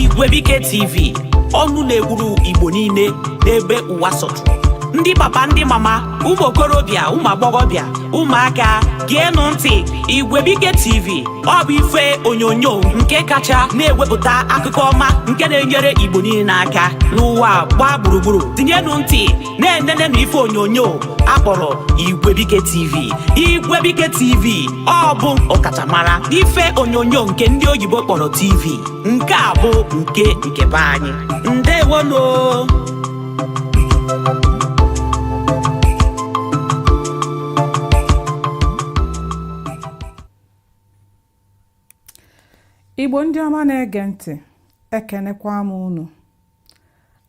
Igwebike TV, ọnụ na-egburu Igbo niile n'ebe ụwa sọtụ. Ndị papa, ndị mama, ụmụ okorobịa, ụmụ agbọghọbịa, ụmụaka, geenụ ntị. Igwebike TV ọ bụ ife onyonyo nke kacha na-ewepụta akụkọ ọma nke na-enyere Igbo niile aka n'ụwa gbaa gburugburu. Tinyenụ ntị na-enenenụ ife onyonyo akpọrọ Igwebike TV. Igwebike TV ọ bụ ọkachamara ife onyonyo nke ndị oyibo kpọrọ TV. Nke a bụ nke be anyị. Ndewonu. Igbo ndị ọma na-ege ntị, ekenekwa m unu.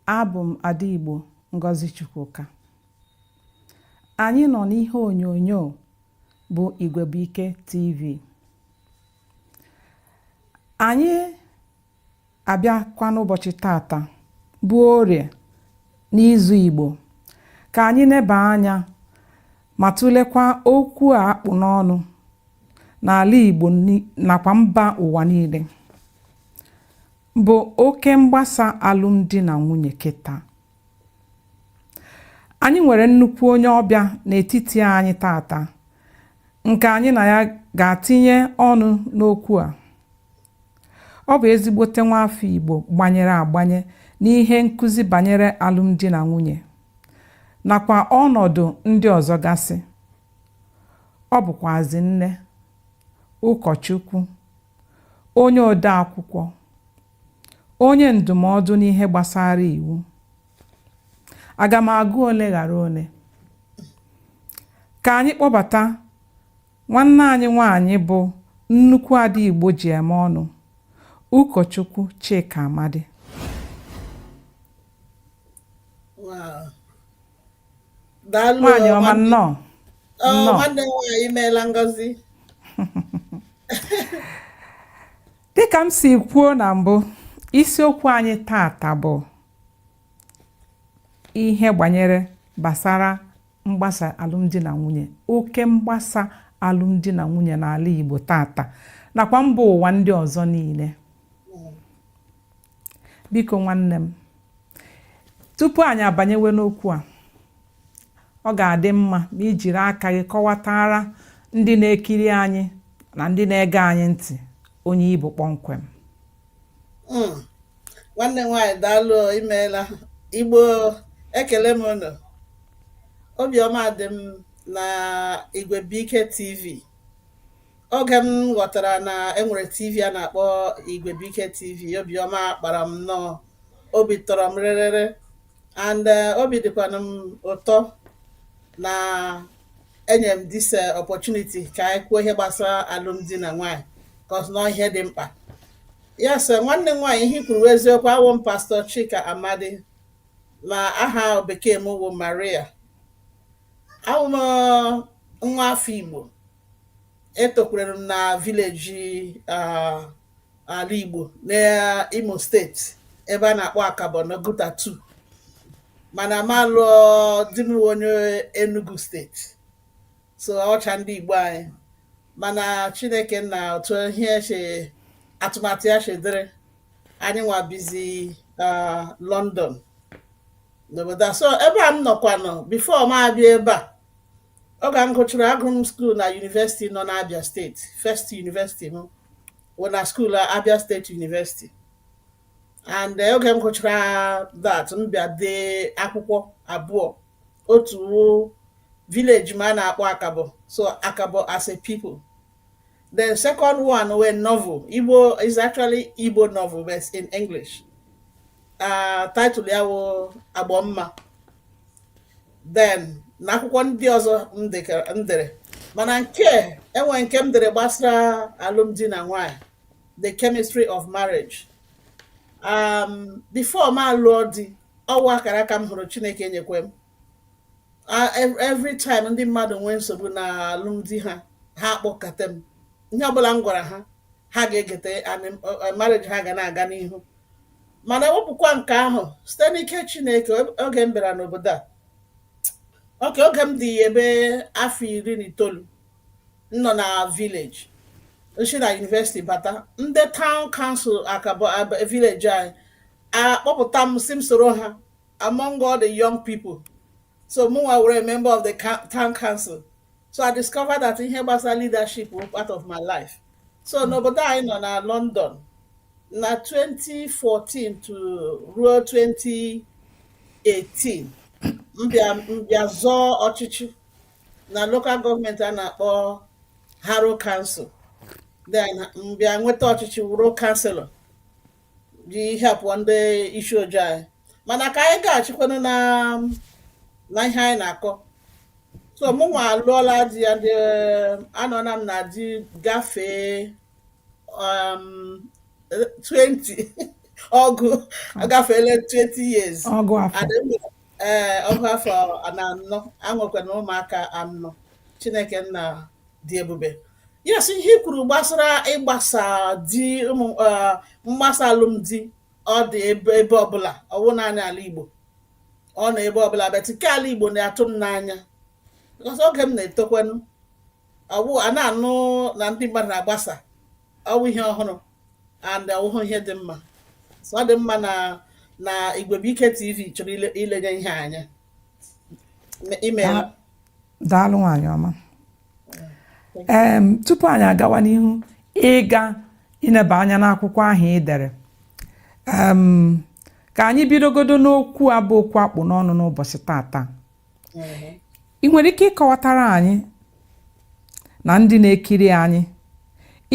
Abụ m Ada Igbo Ngozi Chukwuka. Anyị nọ n'ihe onyonyo bụ Igwebike TV. Anyị abịakwa n'ụbọchị tata bụ Orie n'izu Igbo ka anyị neba anya ma tụlekwa okwu a akpụ n'ọnụ n'ala Igbo nakwa mba ụwa niile bụ oke mgbasa alụmdi na nwunye kịta. Anyị nwere nnukwu onye ọbịa n'etiti anyị tata nke anyị na ya ga-atinye ọnụ n'okwu a. Ọ bụ ezigbote nwaafọ Igbo gbanyere agbanye n'ihe nkụzi banyere alụmdi na nwunye nakwa ọnọdụ ndị ọzọ gasị. Ọ bụkwazi nne, ụkọchukwu, onye ode akwụkwọ, onye ndụmọdụ n'ihe gbasara iwu. Aga m agụ ole ghara ole. Ka anyị kpọbata nwanne anyị nwaanyị bụ nnukwu Ada Igbo ji eme ọnụ, ụkọchukwu Chika Amadi. Nwaanyị ọma, nnọọ. Nwanne nwaanyị imeela Ngozi. Dịka m si kwuo na mbụ, isiokwu anyị tata bụ ihe gbasara mgbasa alụmdi na nwunye, oke mgbasa alụmdi na nwunye n'ala Igbo tata nakwa mba ụwa ndị ọzọ niile. Biko nwanne m, tupu anyị abanyewe n'okwu a, ọ ga-adị mma ma ijiri aka gị kọwatara ndị na-ekiri anyị na ndị na-ege anyị ntị onye Igbo kpọmkwem. Nwanne nwaanyị daalụ, imeela. Igbo ekele m unu. Obiọma dị m na Igwebike TV. Oge m ghọtara na enwere TV a na-akpọ Igwebike TV, obiọma kpara m nnọọ, obi tọrọ m rịrịrị, and obi dịkwana m ụtọ na enye m this opportunity ka anyị kwuo ihe gbasara alụmdi na nwanyị, because na ihe dị mkpa. Yes, nwanne m nwaanyị, ihe kwuru eziokwu. Awụ m Pastor Chika Amadi na aha bekee m bụ Maria. Awụ m nwa afọ Igbo. Etokwere m na vileji ala Igbo na Imo steeti ebe a na-akpọ Akabo na Guta 2, mana m alụọ di m onye Enugu steeti. So ọcha ndị Igbo anyị, mana Chineke na otu ihe atụmatụ ya shedere anyị nwa bizi London n'obodo. So ebe a m nọkwanụ before m abịa ebe a, oge m gụchara agụ m skuul na university nọ na Abia steeti. First university m wụ na skuul Abia State University, and oge m gụchara that, m bịa dee akwụkwọ abụọ. Otu village ma na-akpọ Akabo, so Akabo as a people. The second one were novel. Igbo is actually Igbo novel, but in English. Title ya wo Agbomma. Then n'akwụkwọ ndị ọzọ m dere, mana enwe nke m dere gbasara alụmdi na nwanyị, the chemistry of marriage. Before m alụọ di, ọwa akara aka m hụrụ Chineke nyekwe m. Every time ndị mmadụ nwee nsogbu na alụmdi ha akpọkọta m. Ihe ọbụla m gwara ha ga-egete, marriage ha ga na-aga n'ihu. Mana ewepụkwa nke ahụ site n'ike Chineke. Oge m bịara n'obodo a, oge m dị ebe afọ 19, nọ na village, oshi na university bata ndị town council akabo village anyị akpọpụta m si m soro ha among all the young people. So mụnwa were a member of the town council. So I discovered that ihe gbasara leadership was part of my life. So n'obodo anyị nọ na London na 2014 to ruo 2018 mbịa zọọ ọchịchị na local government a na-akpọ Harrow Council. Then mbịa nweta ọchịchị wụrụ councilor ji help ndị isi ojii anyị. Mana ka anyị ga-achịkwanụ na ihe anyị na-akọ. So mụnwa alụọla di ya anọna m na di gafee 20 ọgụ agafeela 20 years. ọgụ afọ Ọgụ afọ na anọ anwekwana ụmụaka anọ. Chineke nna dị ebube. Yes, ihe kwuru gbasara ịgbasa di mgbasa alụmdi ọ dị ebe ọbụla ọwụ naanị ala Igbo ọ na ebe ọbụla betike ala Igbo na-atụ m n'anya because oge m na-etokwanụ ọwụ a na-anụ na ndị mmadụ na-agbasa ọwụ ihe ọhụrụ and ọwụhụ ihe dị mma. So ọ dị mma na Igwebuike TV chọrọ ilenye ihe anya email. daalụ nwaanyị ọma. Tupu anyị agawa n'ihu ịga ineba anya n'akwụkwọ ahụ ị dere, ka anyị bidogodo n'okwu a bụ okwu akpụ n'ọnụ n'ụbọchị tata. Ị nwere ike ịkọwatara anyị na ndị na-ekiri anyị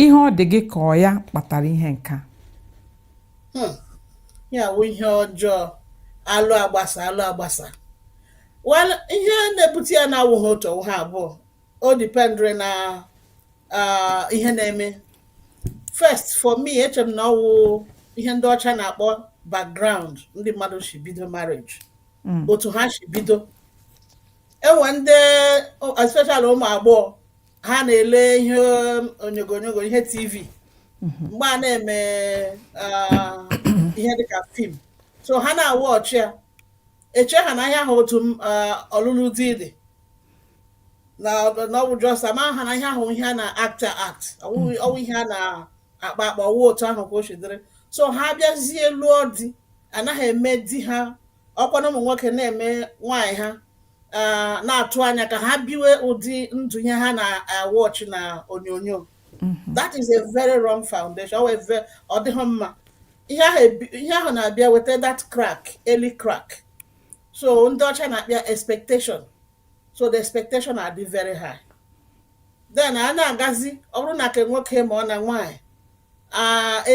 ihe ọ dị gị ka ọ ya kpatara ihe nka? Ya wụ ihe ọjọọ alụ agbasa. Well, ihe na-ebute ya na-awụghị otu ha abụọ. O dependre na ihe na-eme. First, for me, eche m na ọwụ ihe ndị ọcha na-akpọ background ndị mmadụ si bido marriage. Otu ha si bido. Enwe ndị especially ụmụ agbọghọ ha na-ele ihe onyonyo ihe TV. Mgbe a na-eme ihe dịka film. So ha na-awụ ọchị ya. Eche ha na ihe ahụ otu ọlụlụ di dị. Na ọ bụ just ama ha na ihe ahụ ihe a na-act ọwụ ihe a na-akpa ọwụ otu ahụ ka o shidere. So ha bịazie lụọ di anaghị eme di ha ọkwa na ụmụ nwoke na-eme nwaanyị ha na-atụ anya ka ha biwe ụdị ndụ ihe ha na-awọchị na onyonyo. That is a very wrong foundation. Ọ dịghị mma. Ihe ahụ na-abịa weta that early crack. So ndị ọcha na-akpịa expectation. So the expectation are very high. Then a na-agazi ọ bụrụ na ke nwoke ma ọ na nwaanyị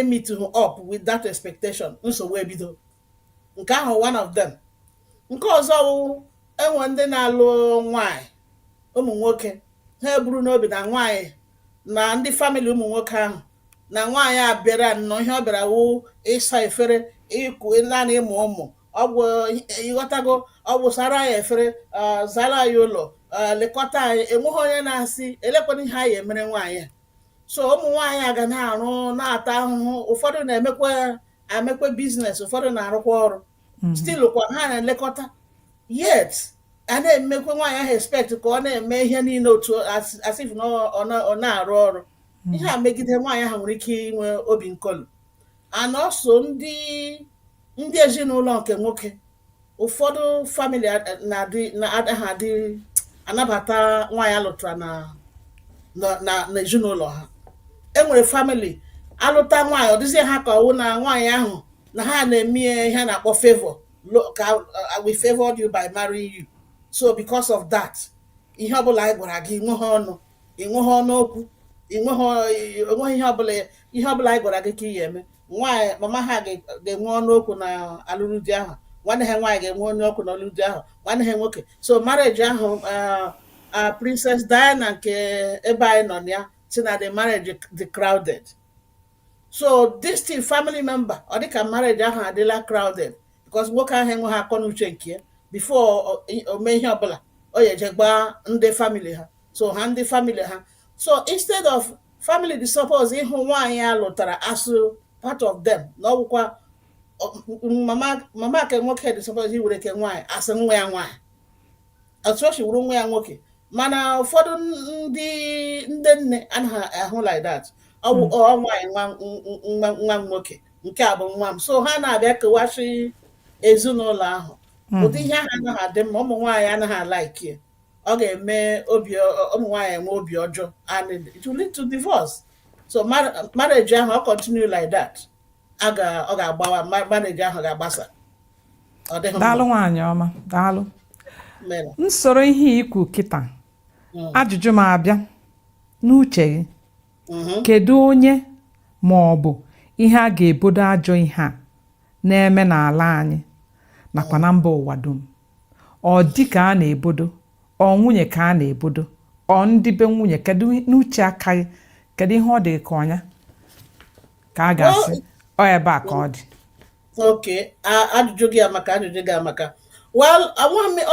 meet up with that expectation nsogbu ebido. Nke ahụ one of them. Nke ọzọ wụ enwe ndị na-alụ nwaanyị ụmụ nwoke ha eburu n'obi na nwaanyị na ndị family ụmụ nwoke ahụ na nwaanyị abịara nnọọ ihe ọ bịara wụ ịsa efere ịkụ naanị ịmụ ụmụ ọgwụ ịghọtago ọgwụ sara ya efere zara ya ụlọ lekọta anyị enweghị onye na-asị elekwana ihe anyị emere nwaanyị. So ụmụ nwaanyị a ga na-arụ na-ata ahụhụ. Ụfọdụ na-emekwa biznes, ụfọdụ na-arụkwa ọrụ still kwa ha na-elekọta yet a na-emekwa nwaanyị ahụ expect ka ọ na-eme ihe niile otu as if na ọ na-arụ ọrụ. Ihe a megide nwaanyị ahụ nwere ike inwe obi nkolu. And also ndị ezinụlọ nke nwoke ụfọdụ family na-adịghị adị anabata nwaanyị alụtara na ezinụlọ ha. Enwere family alụta nwaanyị ọ dịzie ha ka ọwụ na nwaanyị ahụ na ha na-eme ihe na-akpọ favor we favored you by marrying you. So because of that ihe ọbụla anyị gwara gị ịnweghị ọnụ okwu enweghị ihe ọbụla anyị gwara gị ka ị ga-eme. Nwaanyị mama ha ga-enwe ọnụ okwu na alụlụ di ahụ. Nwanne ha nwaanyị ga-enwe ọnụ okwu na alụlụ di ahụ. Nwanne ha nwoke. So marriage ahụ Princess Diana nke ebe anyị nọ ya si na the marriage dị crowded. So this thing family member ọ dịka marriage ahụ adịla crowded because nwoke ahụ enweghị akọ n'uche nke ya before o mee ihe ọbụla o yeje gba ndị family ha. So ha ndị family ha. So instead of family dị suppose ịhụ nwaanyị a lụtara asụ part of them na ọgwụkwa mama ke nwoke dị suppose iwere ke nwaanyị asị nwa ya nwaanyị otu o si wuru nwa ya nwoke. Mana ụfọdụ ndị nne anaghị ahụ like that. nwaanyị nwa m nwoke, nke a bụ nwa m, so ha na-abịa kewachi ezinụlọ ahụ. Ụdị ihe ahụ anaghị adị mma, ụmụ nwaanyị anaghị alaiki ya. Ọ ga-eme ụmụ nwaanyị enwe obi ọjọọ and it will lead to divorce. So marriage ahụ ọ continue like that, ọ ga-agbawa, marriage ahụ ga-agbasa. Ọ dịghị mma. Daalụ nwaanyị ọma, daalụ. Mere. Nsoro ihe ikwu kịta, ajụjụ m abịa n'uche gị, kedu onye ma ọ bụ ihe a ga-ebodo ajọ ihe a na-eme n'ala anyị nakwa na mba ụwa dum? Ọ di ka a na-ebodo, ọ nwunye ka a na-ebodo, ọ ndị be nwunye? Kedu n'uche aka gị, kedu ihe ọ dị ka ọnya ka a ga-asị ọ ebe a ka ọ dị? Okay, ajụjụ gị amaka. Well,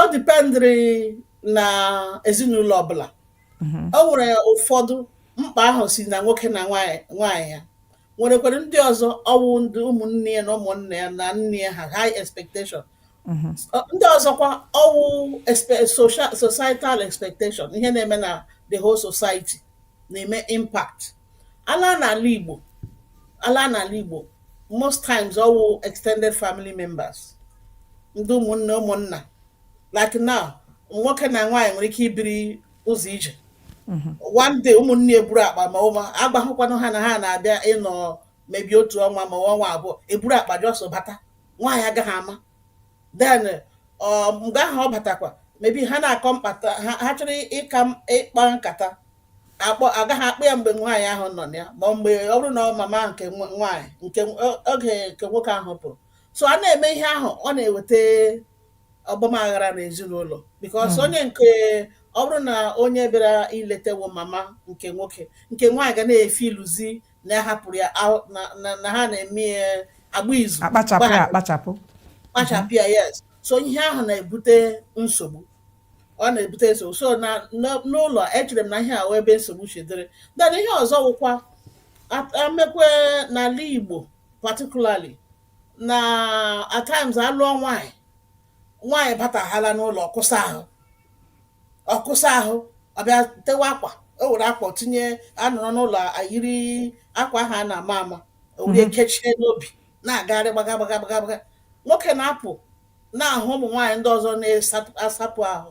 ọ dipendịrị na ezinụlọ ọbụla. O nwere ụfọdụ mkpa ahụ si na nwoke na nwaanyị ya, nwerekwara ndị ọzọ ọwụ ndị ụmụnne ya na ụmụnne ya na nne ya ha, high expectation. Ndị ọzọkwa ọwụ societal expectation, ihe na-eme na the whole society na-eme impact. Ala n'ala Igbo most times ọwụ extended family members, ndị ụmụnna. Like now, nwoke na nwaanyị nwere ike ibiri ụzọ ije. One day ụmụnne eburu akpa ma ụma agbahụkwanụ ha na ha na-abịa ịnọ mebi otu ọnwa ma ọnwa abụọ, eburu akpa jọsọ bata, nwaanyị agaghị ama. Then mgbe ahụ ọ batakwa, mebi ha na-akọ mkpata, ha chọrọ ịkpa nkata, agaghị akpụ ya mgbe nwaanyị ahụ nọ na ya, ma mgbe ọ bụrụ na ọ mama nke nwaanyị nke oge nke nwoke ahụ pụrụ. So a na-eme ihe ahụ, ọ na-eweta ọgbamaghara n'ezinụlọ, because onye nke ọ bụrụ na onye bịara iletewo mama nke nwoke, nke nwaanyị ga na-efe iluzi na ahapụrụ ya, na ha na-eme agba izu, akpachapụ ya. Yes. So ihe ahụ na-ebute nsogbu, ọ na-ebute nsogbu. So n'ụlọ echere m na ihe ahụ ebe nsogbu chedere. Then ihe ọzọ wụkwa amekwe n'ala Igbo particularly, na at times alụọ nwaanyị bataghala n'ụlọ ọkụsa ahụ, ọbịa tewa akwa, o were akwa tinye, anọrọ n'ụlọ ayiri akwa ahụ a na-ama ama, o were kechie n'obi na-agagharị gbaga. Nwoke na-apụ na-ahụ ụmụ nwaanyị ndị ọzọ na-asapụ ahụ,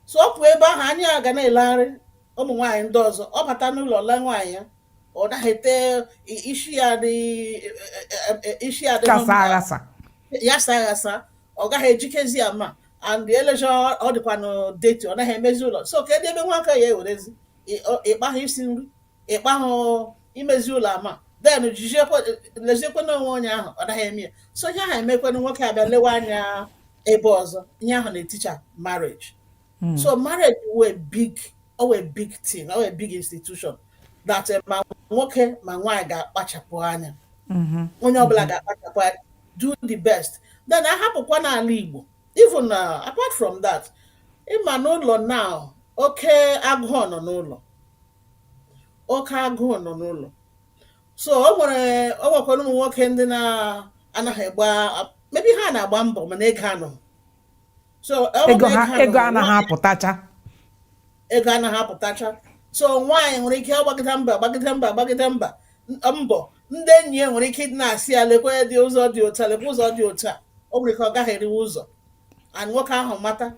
so ọ pụọ ebe ahụ, anyị ga na-elegharị ụmụ nwaanyị ndị ọzọ. Ọ bata n'ụlọ le nwaanyị ya, ọ naghị ete isi ya dị aghasa, ọ gaghị ejikezi ama, and eleje ọ dịkwanụ deti, ọ naghị emezi ụlọ. So kedu ebe nwoke ya ewerezi ịkpahụ isi nri, ịkpahụ imezi ụlọ ama, then leziekwe n'onwe onye ahụ, ọ naghị eme ya. So ihe ahụ emekwanụ nwoke abịa lewe anya ebe ọzọ, ihe ahụ na-eticha marriage. So marriage were a big thing, a big institution that ma nwoke ma nwaanyị ga-akpachapụ anya, onye ọbụla ga-akpachapụ anya, do the best. Then ahapụkwa n'ala Igbo, even apart from that, ịma n'ụlọ now, oke agụụ nọ n'ụlọ. So o nwekwara ụmụ nwoke ndị na-anaghị maybe ha na-agba mbọ mana ego anọ. So ego anaghị apụtacha. So nwaanyị nwere ike gbagide mba mbọ, ndị enyi ya nwere ike ịdị na-asị ya, lekwe dị ụzọ dị otu a, lekwe ụzọ dị otu a, o nwere ike ọ gaghị eriwe ụzọ, and nwoke ahụ mata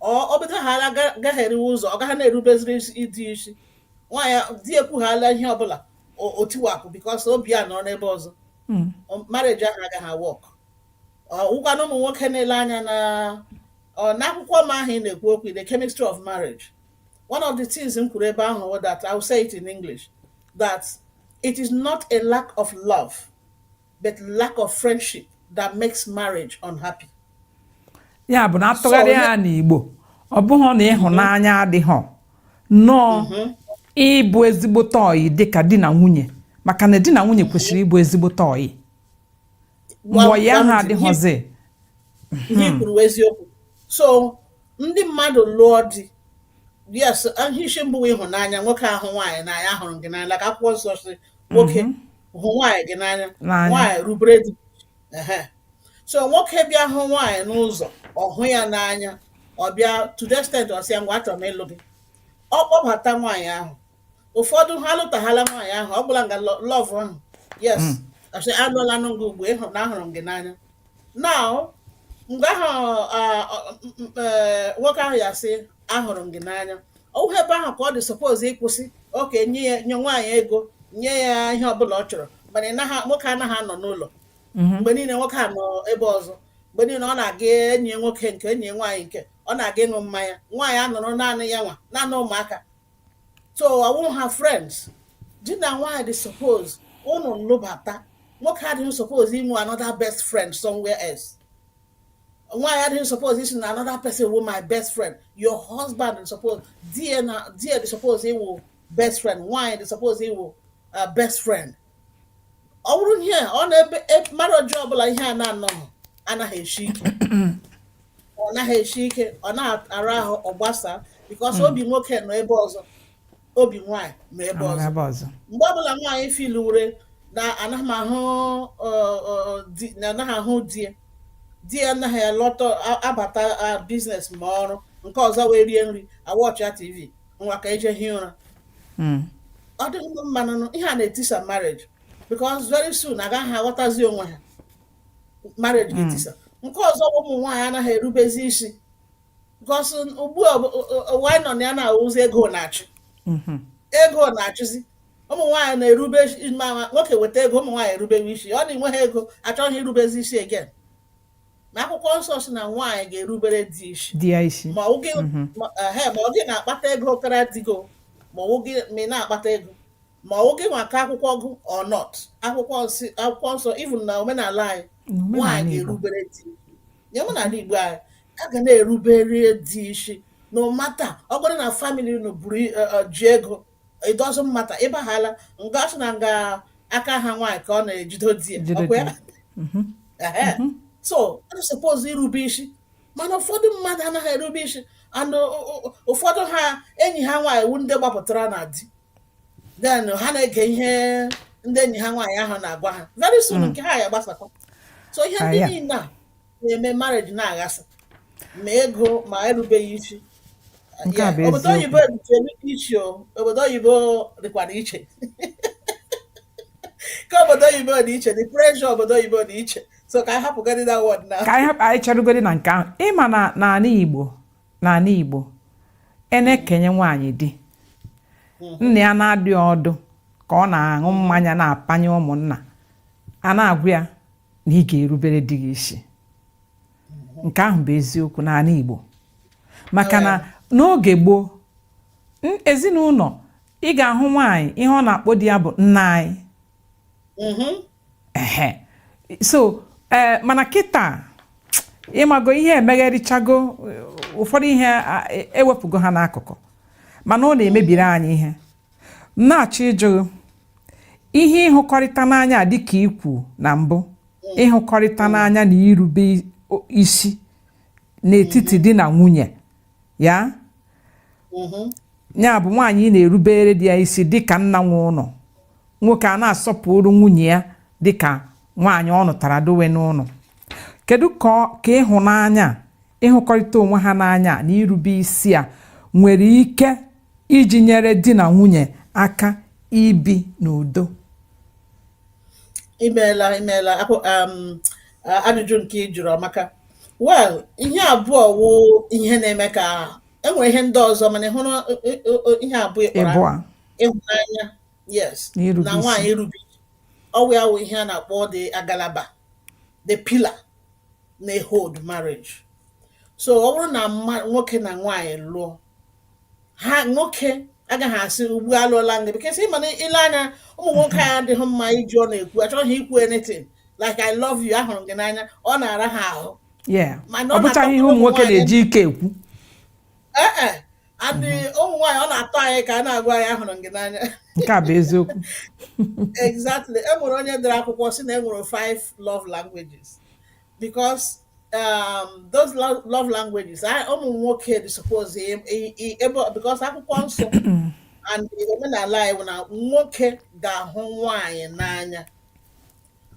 ọ bido ha gaghị eriwe ụzọ, ọ gaghị na-erubeziri ịdị isi. Nwaanyị di ekwughala ihe ọbụla otiwapụ because obi a nọ n'ebe ọzọ, marriage ahụ agaghị work. Ụkwanụ ụmụ nwoke na-ele anya n'akwụkwọ m ahụ ị na-ekwu okwu, the chemistry of marriage. One of the things m kwuru ebe ahụ that I will say it in English, that it is not a lack of love but lack of friendship that makes marriage unhappy. Ya bụ na atụgharị ya n'Igbo, ọ bụghị na ịhụnanya adịghị, nọọ ịbụ ezigbote ọyị dịka di na nwunye, maka na di na nwunye kwesịrị ịbụ ezigbote ọyị. Mgbe ya ha adịghịzi. Ihe kwuru eziokwu. So ndị mmadụ lụọ di, yes, ihe mbụ ịhụnanya, nwoke ahụ nwaanyị n'anya, ahụrụ gị n'anya, ka akwụkwọ nsọ sị nwoke hụ nwaanyị gị n'anya, nwaanyị rubere di. So nwoke bịa hụ nwaanyị n'ụzọ, ọ hụ ya n'anya, ọ bịa to the extent ọ sị ya, ngwa achọrọ m ịlụ gị, ọ kpọbata nwaanyị ahụ. ụfọdụ ha alụtaghala nwaanyị ahụ ọ bụla nga lọv ahụ yes asị alụọla n'ngụ ugbo ịhụ na ahụrụ m gị n'anya now mgbe ahụ nwoke ahụ ya sị ahụrụ m gị n'anya ọwụ ebe ahụ ka ọ dị suppose ịkwụsị oke nye nwaanyị ego nye ya ihe ọbụla ọ chọrọ mana nwoke anaghị anọ n'ụlọ mgbe niile nwoke a nọ ebe ọzọ mgbe niile ọ na-aga enyi nwoke nke enyi nwaanyị nke ọ na-aga ịṅụ mmanya nwaanyị anọrọ naanị ya nwa naanị ụmụaka so ọwụ ha friends di na nwaanyị dị suppose unu lụbata nwoke adịghị suppose inwe another best friend somewhere else nwaanyị adịghị suppose isi na another person wụ my best friend your husband is suppose die dị suppose ịwụ best friend nwaanyị dị suppose ịwụ best friend ọ bụrụ ihe ọ na-ebe mmadụ ọjọọ ọbụla ihe a na-anọghị anaghị eshi ike ọ naghị eshi ike ọ na-ara ahụ ọ gbasa because obi nwoke nọ ebe ọzọ obi nwaanyị nọ ebe ọzọ mgbe ọbụla nwaanyị filure na anaghị ahụ di ya anaghị alọta abata biznes ma ọrụ nke ọzọ wee rie nri awọchị ya tv nwa ka eje hie ụra ọ dị mmanụ ihe a na-etisa marriage because very soon agaghị aghọtazi onwe ha marriage ga-etisa nke ọzọ ụmụ nwaanyị anaghị erubezi isi because ugbu a nọ na ya na-awụzi ego na-achịzi ụmụ nwaanyị na-erube ma nwoke weta ego ụmụ nwaanyị erubewe isi ọ na-enwe ha ego achọghị irubezi isi again na akwụkwọ nsọ si na nwaanyị ga-erubere di ya isi ma ọ gị na-akpata ego kara digo ma ị na-akpata ego ma ọ gị nwa ka akwụkwọ gụ or not akwụkwọ nsọ even na omenala anyị nwaanyị ga-erubere di ya omenala Igbo anyị a ga na-erubere di isi no matter ọ bụrụ na family unu buru ji ego it doesn't matter ịbaghala nga sị na nga aka ha nwaanyị ka ọ na-ejido di ya ọkwa ya so a suppose irube isi mana ụfọdụ mmadụ anaghị erube isi and ụfọdụ ha enyi ha nwaanyị wu ndị gbapụtara na di then ha na-ege ihe ndị enyi ha nwaanyị ahụ na-agwa ha very soon nke ha ya gbasakọ so ihe ndị niile a na-eme marriage na-aghasa ma ego ma erubeghị isi obodo oyibo iche obodo oyibo dịkwara iche ka obodo oyibo dị iche the pressure obodo oyibo dị iche so ka anyị hapụgodi that word na ka anyị cherugodi na nke ahụ ịma na n'ala Igbo na-ekenye nwaanyị di nna ya na-adị ọdụ ka ọ na-aṅụ mmanya na-apanye ụmụnna a na-agwa ya na ị ga-erubere di gị isi nke ahụ bụ eziokwu n'ala Igbo maka na n'oge gboo ezinụlọ ị ga-ahụ nwaanyị ihe ọ na-akpọ di ya bụ nna anyị so mana kịta ịmago ihe emegherichago ụfọdụ ihe ewepụgo ha n'akụkụ mana ọ na-emebiri anyị ihe na-achọ ịjụ ihe ịhụkọrịta n'anya dịka ikwu na mbụ ịhụkọrịta n'anya na irube isi n'etiti di na nwunye ya bụ nwaanyị na-erubere di ya isi dịka nna nwe ụlọ nwoke a na-asọpụrụ nwunye ya dịka nwaanyị ọ nụtara dowe n'ụlọ kedu ka ịhụnanya ịhụkọrịta onwe ha n'anya na irube isi a nwere ike iji nyere di na nwunye aka ibi n'udo? imeela ajụjụ nke ị jụrụ amaka well ihe abụọ wụ ihe na-eme ka enwere ihe ndị ọzọ mana ịhụrụ ihe abụọ ịhụnanya yes na nwaanyị irube ọwụ ya wụ ihe a na-akpọ the agalaba the pillar na-hold marriage so ọ bụrụ na nwoke na nwaanyị lụọ ha nwoke agaghị asị ugbu alụọla ndị because ịma na ile anya ụmụ nwoke anyị adịghị mma iji ọ na-ekwu achọghị ikwu anything like I love you ahụrụ gị n'anya ọ na-ara ha ahụ ọ bụchaghị ihe ụmụ nwoke na-eji ike ekwu adị ụmụ nwaanyị ọ na-atọ anyị ka a na-agwa anyị ahụrụ gị n'anya nke a bụ eziokwu exactly enwere onye dere akwụkwọ si na enwere 5 love languages because those love languages ụmụ nwoke dị suppose because akwụkwọ nsọ and omenala anyị bụ na nwoke ga-ahụ nwaanyị n'anya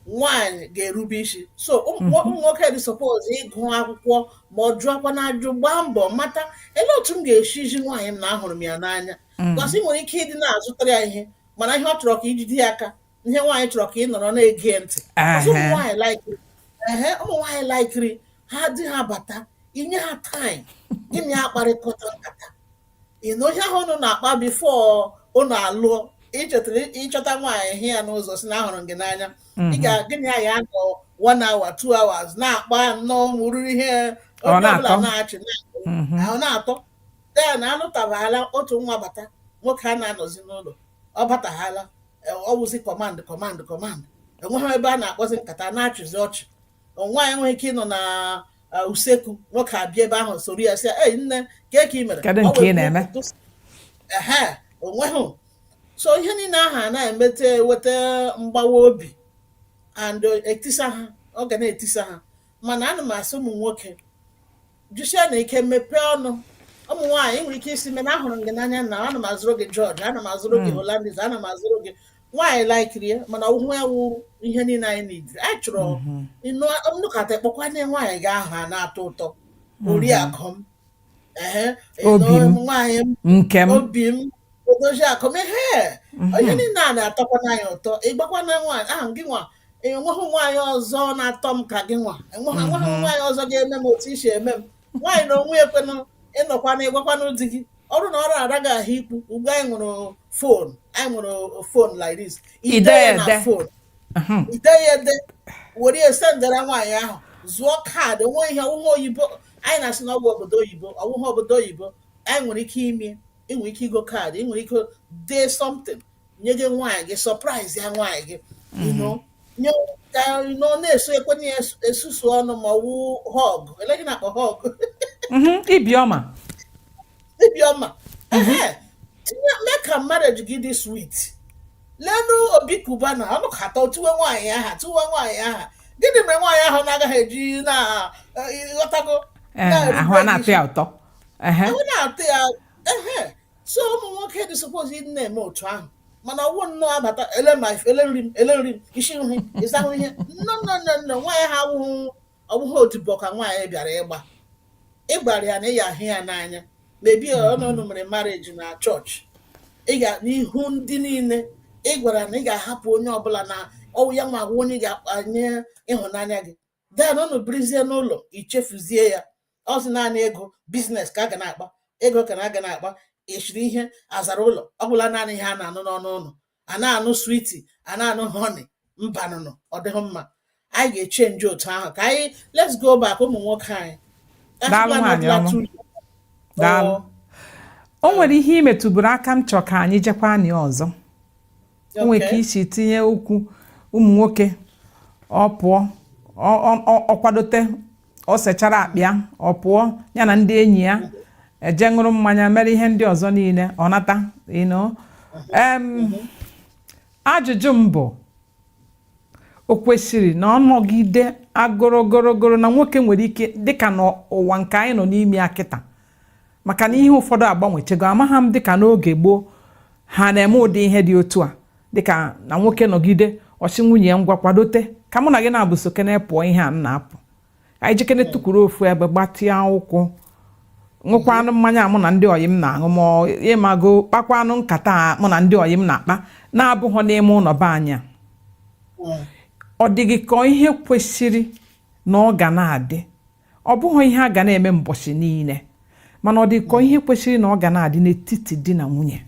nwaanyị ga-erube isi. So ụmụ nwoke dị suppose ịgụ akwụkwọ ma ọ jụọkwa na ajụ, gbaa mbọ mata ele otu m ga-eshiji nwaanyị m na ahụrụ m ya n'anya, gosi nwere ike ịdị na-azụtara ya ihe mana ihe ọ chọrọ ka ijide ya aka, ihe nwaanyị chọrọ ka ị nọrọ na-ege ntị. Ụmụ nwaanyị laikiri ha dị ha bata inye ha time, gịnị ya kparịkọta nkata ihe ahụ unu na-akpa bifo unu alụọ. Ịchọta nwaanyị ihe ya n'ụzọ si na ahụrụ gị n'anya, ị ga-gịnị ya nọ 1 hour 2 hours na-akpa nnọọ ruru ihe onye ọbụla na-achị ahụ na-atọ ya na anụtabala otu nwa bata, nwoke a na-anọzi n'ụlọ ọ bataghala, ọ wụzi kọmand enweghị ebe a na-akpọzi nkata na-achịzi ọchị. Nwaanyị enweghị ike ịnọ na usekwu, nwoke abịa ebe ahụ soro ya sị ei nne kee ka ị mere onweghị. So ihe niile ahụ a na-emete weta mgbawa obi and etisa ha, ọ ga na-etisa ha. Mana ana m asị ụmụ nwoke jụsia na ike mepee ọnụ. Ụmụ nwaanyị nwere ike isi me na ahụrụ gị n'anya na ana m azụrụ gị George, ana m azụrụ gị Hollandis, ana m azụrụ gị. Nwaanyị laikiri ya mana ọhụhụ ya wụ ihe niile anyị nidiri. Anyị chọrọ nnụkata kpọkwana nwaanyị gị ahụ a na-atọ ụtọ, oriakụ m, nwaanyị m, obi m, odozi akụ m, onye niile a na-atọkwana anyị ụtọ. Ịgbakwana nwaanyị ahụ gị nwa enweghị nwaanyị ọzọ na-atọ m ka gị nwa, enweghị nwaanyị ọzọ ga-eme m otu isi eme m. Nwaanyị na onwe ekwenụ ịnọkwana ịgbakwanụ di gị ọrụ na ọrụ ara ga-ahụ ikwu. Ugbu anyị nwere fon like this, ide na fon ide were esendara nwaanyị ahụ zụọ kaadị. onwe ihe ọwụwa oyibo anyị na-asị na ọ bụ obodo oyibo, ọwụwa obodo oyibo anyị nwere ike ime. Ị nwere ike igo kaadị, ị nwere ike dee something nye gị nwaanyị gị, surprise ya nwaanyị gị, na-eso ekwenye ya esusu ọnụ ma ọwụ hug, ele gị na-akpọ hug ibiọma mee ka marriage gị dị sweet. Lenu Obi Cubana ọnụ kata tuwe nwaanyị aha. Gịnị mere nwaanyị ahụ na-agaghị eji na ịghọtago ahụ na-atọ ya ụtọ, ahụ na-atọ ya. So ụmụ nwoke dị suppose ịdị na-eme otu ahụ, mana ọwụ nnọọ abata ele nri m isi nri ịsahụ ihe nọ nwaanyị ha ọwụghị odibo ka nwaanyị bịara ịgbara ya na ịya ahụ ya n'anya. Mebi ọnụnụ mere marriage na chọọchị, ị ga n'ihu ndị niile ị gwara na ị ga-ahapụ onye ọbụla na ọwụ ya nwa onye ga-akpanye ịhụnanya gị. Den ọnụ birizie n'ụlọ ichefuzie ya, ọ sị naanị ego biznes ka a ga na-akpa, ego ka na aga na-akpa. Echiri ihe azara ụlọ ọbụla naanị ihe a na-anụ n'ọnụ ụlọ, a na-anụ switi, a na-anụ honi. Mbanụnụ ọ dịghị mma. Anyị ga-echenji otu ahụ ka anyị let's go back ụmụ nwoke anyị. Daalụ. O nwere ihe imetụburu aka m chọ ka anyị jekwa anyị ọzọ. O nwere ka isi tinye okwu ụmụ nwoke ọ pụọ ọ kwadote, ọ sechara akpịa, ọ pụọ ya na ndị enyi ya eje ṅụrụ mmanya, mere ihe ndị ọzọ niile, ọ nata. Ajụjụ m bụ, o kwesịrị na ọnọgide agorogoro na nwoke nwere ike dịka n'ụwa nke anyị nọ n'ime ya kịta, maka na ihe ụfọdụ agbanwechego. Amaghị m dịka n'oge gboo ha na-eme ụdị ihe dị otu a, dịka na nwoke nọgide ọchị nwunye ya ngwa kwadote ka mụ na gị na-abụ sokene pụọ ihe a na-apụ, anyị jekene tukwuru ofu ebe gbatịa ụkwụ, ṅụkwanụ mmanya mụ na ndị ọyị m na-aṅụ, ma ịmago kpakwanụ nkata mụ na ndị ọyị m na-akpa na-abụghọ n'ime ụlọ be anya. Ọ dịghị ka ihe kwesịrị na ọ ga na-adị, ọ bụghị ihe a ga na-eme mbọchị niile, mana ọ dị ka ihe kwesịrị na ọ ga na-adị n'etiti di na nwunye.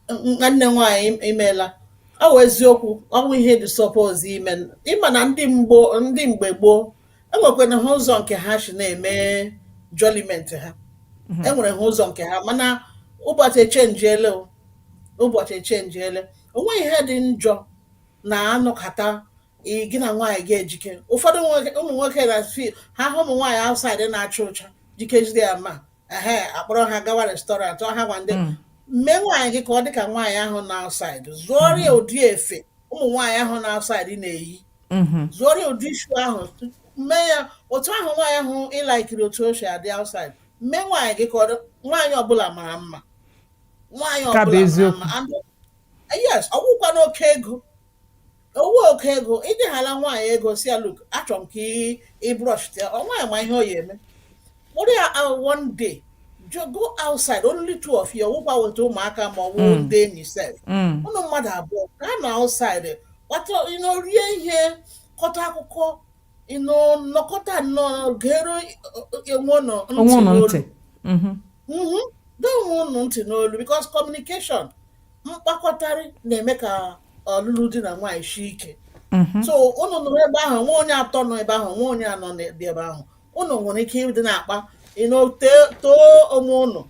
Nwanne nwaanyị imeela, ọ wụ eziokwu, ọ bụ ihe dị suppose ime. Ịma na ndị mgbe gboo enwekwana ha ụzọ nke ha si na-eme joliment ha, enwere ha ụzọ nke ha, mana ụbọchị echenjiele. Onwe ihe dị njọ na anụkata gị na nwaanyị ga-ejike. Ụfọdụ ụmụ nwoke na ha hụ ụmụ nwaanyị outside na-acha ụcha jikejide ya ma akpọrọ ha gawa restọrant, ọ ha gwa ndị mee nwaanyị gị ka ọ dị ka nwaanyị ahụ na outside. Zụọrọ ya ụdị efe ụmụ nwaanyị ahụ na outside na-eyi, zụọrọ ya ụdị ishu ahụ, mee ya otu ahụ nwaanyị ahụ ịlaikiri otu o si adị outside. Mee nwaanyị gị ka nwaanyị ọbụla mara mma, nwaanyị ọbụla mara mma. Yes, ọ bụkwa n'oke ego. owu oke ego iji hala nwaanyị ego si ya look achọrọ m ka ị brush ya ọ nwaanyị ma ihe ọ ya eme kpụrụ ya one day go outside only two of you ọwụkwa weta ụmụaka ma ọ bụ ndị enyi sef ụnụ mmadụ abụọ gaa na outside kpata rie ihe kọta akụkọ nọkọta nnọọ gere onwe ụnụ ntị n'olu donwe ụnụ ntị n'olu because communication mkpakọtarị na-eme ka ọlụlụ di na nwaanyị shi ike so ụnụ nọrọ ebe ahụ nwa onye atọ nọ ebe ahụ nwa onye anọ dị ebe ahụ ụnụ nwere ike ịdị na-akpa too onwe ụnụ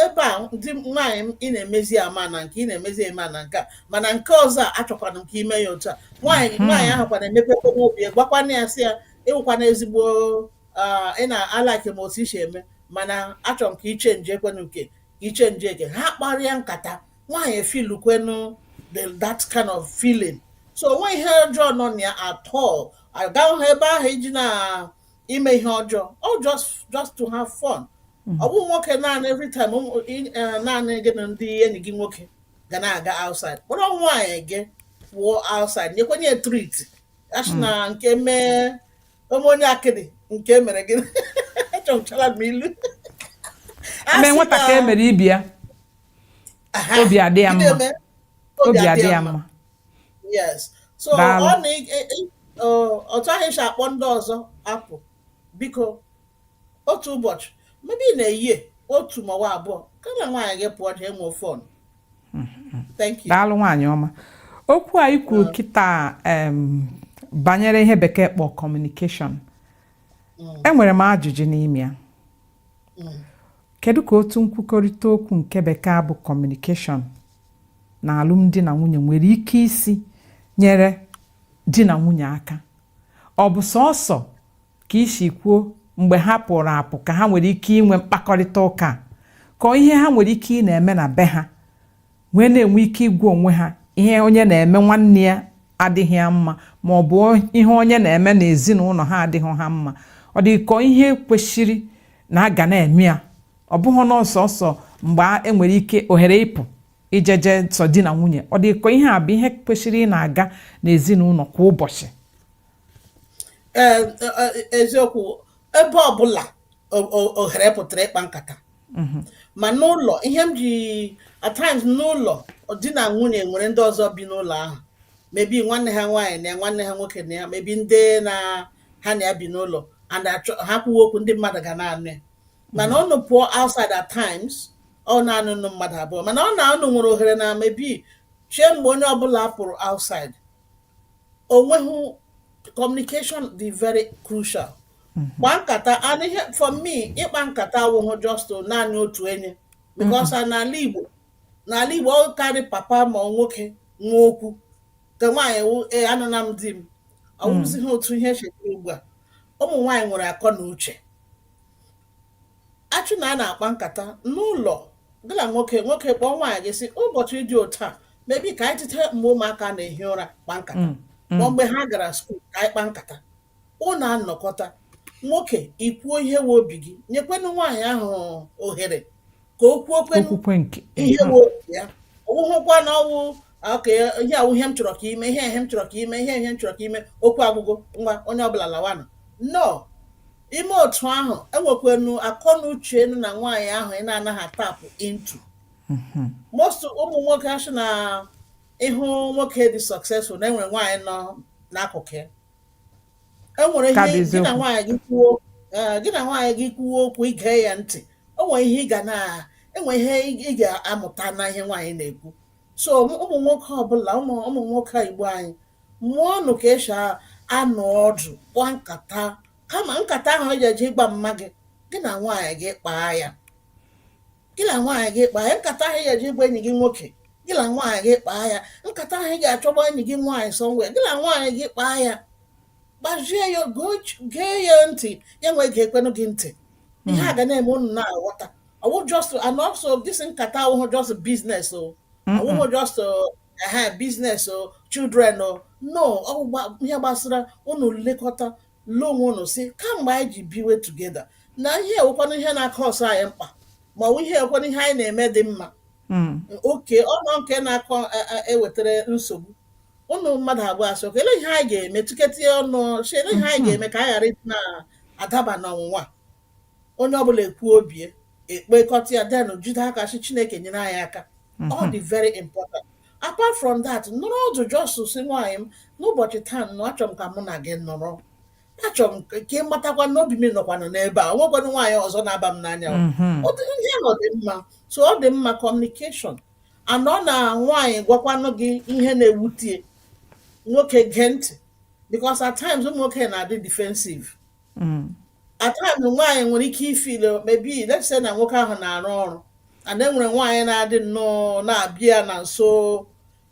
ebe a ndị nwaanyị ị na-emezi ama na nke ị na-emezi ema na nke a mana nke ọzọ a achọkwana m ka ime ya otu a nwaanyị ahụ kwana emepe obi gwakwana ya sị ya ịwụkwana ezigbo ị na-alaki m otu isi eme mana achọrọ m ka ichenji ekwenu nke ichenji eke ha kparịa nkata nwaanyị efilukwenu that kind of feeling so onwe ihe ọjọọ nọ na ya at all agaghị ebe ahụ iji na ime ihe ọjọọ just to have fun ọ bụ nwoke naanị every time naanị gị na ndị enyi gị nwoke ga na-aga outside kpọrọ nwaanyị gị pụọ outside nyekwenye treat asị na nke mee onye akịdị nke mere gị echọchala m ilu mee nwata ka emere ibi ya obi adị ya mma obi adị ya mma yes so otu ahụ isi akpọ ndị ọzọ apụ biko otu ụbọchị mebi na-eyi otu mawa abụọ kana nwaanyị gị pụọ jee nwee fon thank you daalụ nwaanyị ọma okwu a ikwu kịta banyere ihe bekee kpọ communication enwere m ajụjụ n'ime ya kedu ka otu nkwukọrịta okwu nke bekee bụ communication na alụmdi na nwunye nwere ike isi nyere di na nwunye aka ọ bụ sọọsọ ka isi kwuo mgbe ha pụrụ apụ ka ha nwere ike inwe mkpakọrịta ụka ka ihe ha nwere ike ị na-eme na be ha nwee na-enwe ike ịgwa onwe ha ihe onye na-eme nwanne ya adịghị ya mma ma ọ bụ ihe onye na-eme n'ezinụlọ ha adịghị ha mma ọ dị ka ihe kwesịrị na aga na-eme ya ọ bụghị n'ọsọsọ mgbe enwere ike ohere ịpụ ijeje sọ di na nwunye ọ dị ka ihe a bụ ihe kwesịrị ị na-aga n'ezinụlọ kwa ụbọchị eziokwu ebe ọbụla ohere pụtara ịkpa nkata ma n'ụlọ ihe m ji at times n'ụlọ di na nwunye nwere ndị ọzọ bi n'ụlọ ahụ mebi nwanne ha nwaanyị na nwanne ha nwoke na ya mebi ndị na ha na ya bi n'ụlọ and ha kwuo okwu ndị mmadụ ga na-anụ ya mana ọnụ pụọ outside at times ọ na-anụ nụ mmadụ abụọ mana ọ na-anụ nwere ohere na mebi chie mgbe onye ọbụla pụrụ outside onweghị communication dị very crucial gba nkata and ihe for me ịkpa nkata awụghị just naanị otu enye because n'ala Igbo ọ karị papa ma nwoke nwa okwu ka nwaanyị anụna m di m ọwụzighị otu ihe chetara ugbu a ụmụ nwaanyị nwere akọ na uche achụ na a na-akpa nkata n'ụlọ gị na nwoke kpọọ nwaanyị gị sị ụbọchị dị otu a mebi ka anyị tete mgbe ụmụaka na-ehi ụra kpa nkata ma mgbe ha gara skuul ka anyị kpa nkata ụnụ anọkọta nwoke ikwuo ihe we obi gị nyekwenụ nwaanyị ahụ ohere ka o kwuo ihe we obi ya ọwụhụkwa na ọwụ ihe awụ ihe m chọrọ ka ime ihe m chọrọ ka ime ihe m chọrọ ka ime okwu agwụgwọ nwa onye ọbụla lawanụ no ime otu ahụ enwekwenu akọ na uche enu na nwaanyị ahụ ị na-anaghị atapụ into most ụmụ nwoke asị na ịhụ nwoke dị successful na enwere nwaanyị nọ n'akụkụ ya enwere ihe gị na nwaanyị gị kwuo okwu ige ya ntị enwe ihe ị ga-amụta na ihe nwaanyị na-ekwu so ụmụ nwoke ọbụla ụmụ nwoke Igbo anyị mụọnụ ka esi anọ ọdụ kpọọ nkata kama nkata ahụ eji ịgba mma gị na nwaanyị gị kpaa ya nkata ahụ eji ịgba enyi gị nwoke gị na nwaanyị gị kpaa ya nkata ahụ ị ga-achọgba enyi gị nwaanyị somewhere gị na nwaanyị gị kpaa ya gbazie ya gee ya ntị ya nwee ga-ekwenụ gị ntị ihe a ga na-eme unu na-aghọta ọwụ just and also this nkata awụhụ just business ọwụhụ just business children no ihe gbasara unu lekọta lonwe unu si kamgbe anyị ji biwe together na ihe ewekwana ihe na-akọ ọsọ anyị mkpa ma ọ bụ ihe ewekwana ihe anyị na-eme dị mma oke ọnọ nke na-akọ ewetara nsogbu ụnụ mmadụ abụọ asị oke ele ihe anyị ga-eme tụketị ọnụ si ele ihe anyị ga-eme ka anyị ghara ịdị na-adaba n'ọnwụnwa onye ọbụla ekwu obie ekpekọta ya den jide aka si Chineke nyere anyị aka ọ dị very important. Apart from that, nọrọ ọdụ jọsụ si nwaanyị m n'ụbọchị taa nọ achọrọ m ka mụ na gị nọrọ, achọrọ m ka ị matakwa n'obi m nọkwanụ n'ebe a onwekwanụ nwaanyị ọzọ na-aba m n'anya ihe ọ dị mma. So ọ dị mma communication anọ na nwaanyị gwakwanụ gị ihe na-ewutie nwoke gee ntị because at times ụmụ nwoke na-adị defensive. At times nwaanyị nwere ike ifile maybe let's say na nwoke ahụ na-arụ ọrụ and enwere nwaanyị na-adị nnọọ na-abịa na nso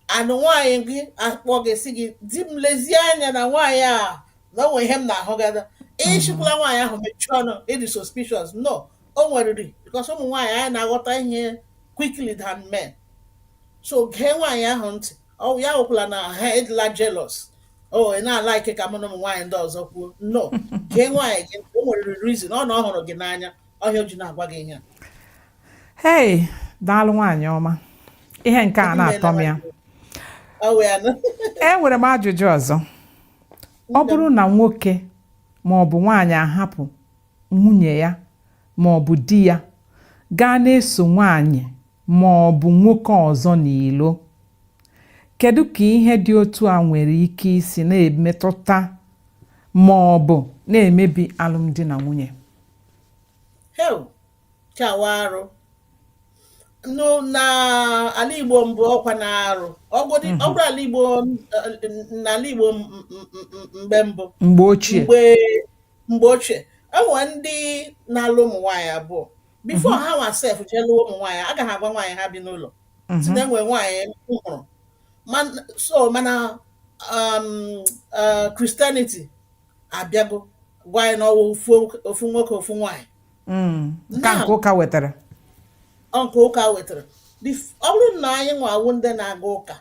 anụ nwaanyị gị akpọ gị sị gị di m lezie anya na nwaanyị a na onwe ihe m na-ahụgada ịchịkwala nwaanyị ahụ mechie ọnụ ịdị suspicious no o nweriri because ụmụ nwaanyị anyị na-aghọta ihe quickly than men. So gee nwaanyị ahụ ntị ọ ya hụkwala na ha ịdịla jealous ị na-ala ike ka mụ na ụmụ nwaanyị ndị ọzọ kwuo no gee nwaanyị gị o nwere reason ọ na ọ hụrụ gị n'anya ọhịa o ji na-agwa gị ihe hei daalụ nwaanyị ọma ihe nke a na-atọ m ya. Enwere m ajụjụ ọzọ. Ọ bụrụ na nwoke ma ọ bụ nwaanyị ahapụ nwunye ya ma ọ bụ di ya gaa na-eso nwaanyị ma ọ bụ nwoke ọzọ n'ilo, kedu ka ihe dị otu a nwere ike isi na-emetụta ma ọ bụ na-emebi alụmdi na nwunye? Chawarụ n'ala Igbo mbụ ọkwa na-arụ ọ bụrụ ala Igbo n'ala Igbo mgbe ochie enwe ndị na-alụ ụmụ nwaanyị abụọ bifo ha nwa sef jee lụọ ụmụ nwaanyị agaghị agwa nwaanyị ha bi n'ụlọ si na enwe nwaanyị hụrụ mana Christianity abịago gwa anyị na ofu nwoke ofu nwaanyị nke ụka wetara nke ụka wetara. Ọ bụrụ na anyị nwawo ndị na-aga ụka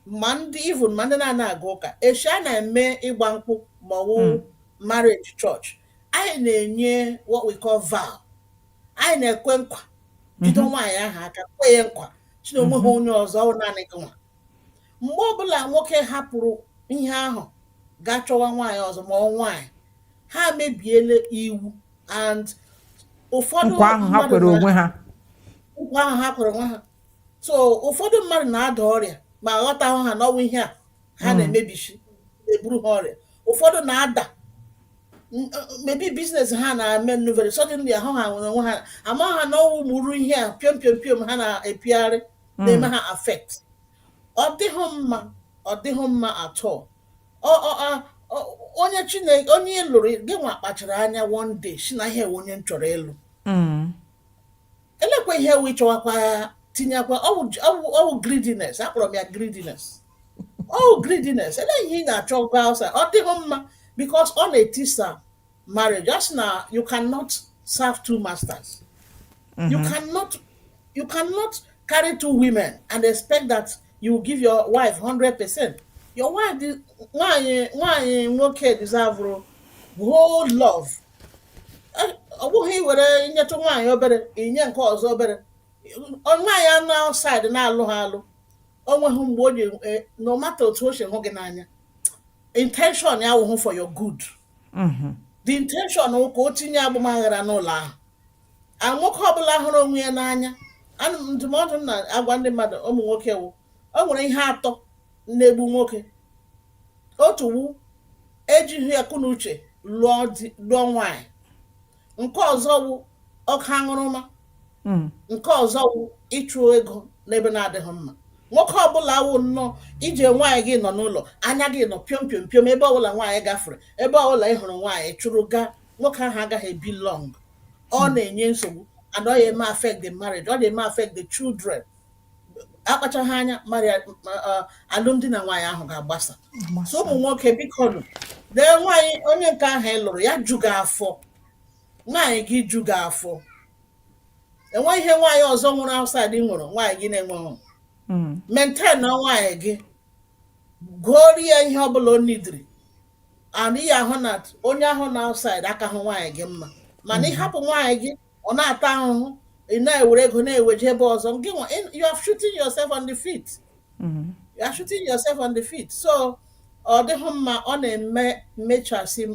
ma ndị na-aga ụka echi a na-eme ịgba nkwụ ma ọ wụ marriage church anyị na-enye what we call vow. Anyị na-ekwe nkwa bido nwaanyị ahụ aka kwenye nkwa si na onwe ha onye ọzọ naanị gị nwa. Mgbe ọbụla nwoke hapụrụ ihe ahụ gaa chọwa nwaanyị ọzọ ma ọ nwaanyị ha mebiele iwu and ụfọdụ nkwa ahụ ha kwere onwe ha so ụfọdụ mmadụ na-ada ọrịa ma ghọtahụ ha n'ọnwụ ihe a ha na-emebichi na-eburu ha ọrịa. Ụfọdụ na-ada maybe business ha na-eme very suddenly ahụ ha nwere onwe ha ama ha n'ọnwụ mụrụ ihe a piom ha na-epigharị na-eme ha affect. Ọ dịghị mma atọ. Onye Chineke onye ịlụrụ gị nwa kpachara anya one day si na ihe onye m chọrọ ịlụ elekwa ihe wee chọwakwa tinyekwa ọwụ greediness. Akpọrọ m ya greediness. Greediness ele ihe ị na-achọ gwa outside ọ dịghị mma because ọ na-etisa marriage just na you cannot serve two masters. You cannot carry two women and expect that you will give your wife 100%. Your wife nwaanyị nwoke deserve whole love. Ọ bụghị iwere nyetụ nwaanyị obere inye nke ọzọ obere. Nwaanyị anụ outside na-alụ ha alụ onweghị mgbe o ji no matter otu o si hụ gị n'anya intention ya wụhụ for your good. The intention ka o tinye agbamaghara n'ụlọ ahụ. Nwoke ọbụla hụrụ onwe ya n'anya ndụmọdụ na-agwa ndị mmadụ ụmụ nwoke wụ o nwere ihe atọ na-egbu nwoke. Otu wu ejighị akụ na uche lụọ nwaanyị. Nke ọzọ wụ ọka aṅụrụma. Nke ọzọ wụ ịchụ ego n'ebe na-adịghị mma. Nwoke ọbụla wụ nnọọ ije nwaanyị gị nọ n'ụlọ anya gị nọ piom ebe ọbụla nwaanyị gafere ebe ọbụla ị hụrụ nwaanyị chụrụ gaa nwoke ahụ agaghị ebi long. Ọ na-enye nsogbu and ọ ya eme affect the marriage. Ọ na-eme affect the children. Akpachaghị anya alụmdi na nwaanyị ahụ ga-agbasa. So ụmụ nwoke biko nụ dee nwaanyị onye nke ahụ ị lụrụ ya ju gị afọ. Nwaanyị gị ju gị afọ. Enwe ihe nwaanyị ọzọ nwụrụ outside ị nwụrụ nwaanyị gị na-enweghị. Maintain na nwaanyị gị gụọrọ ya ihe ọbụla o nidiri and ihe ahụ na onye ahụ na outside aka hụ nwaanyị gị mma mana ịhapụ nwaanyị gị ọ na-ata ahụhụ ị na-ewere ego na-eweje ebe ọzọ gị you are shooting yourself on the feet. you are shooting yourself on the feet. So ọ dịghị mma, ọ na-eme mmechasị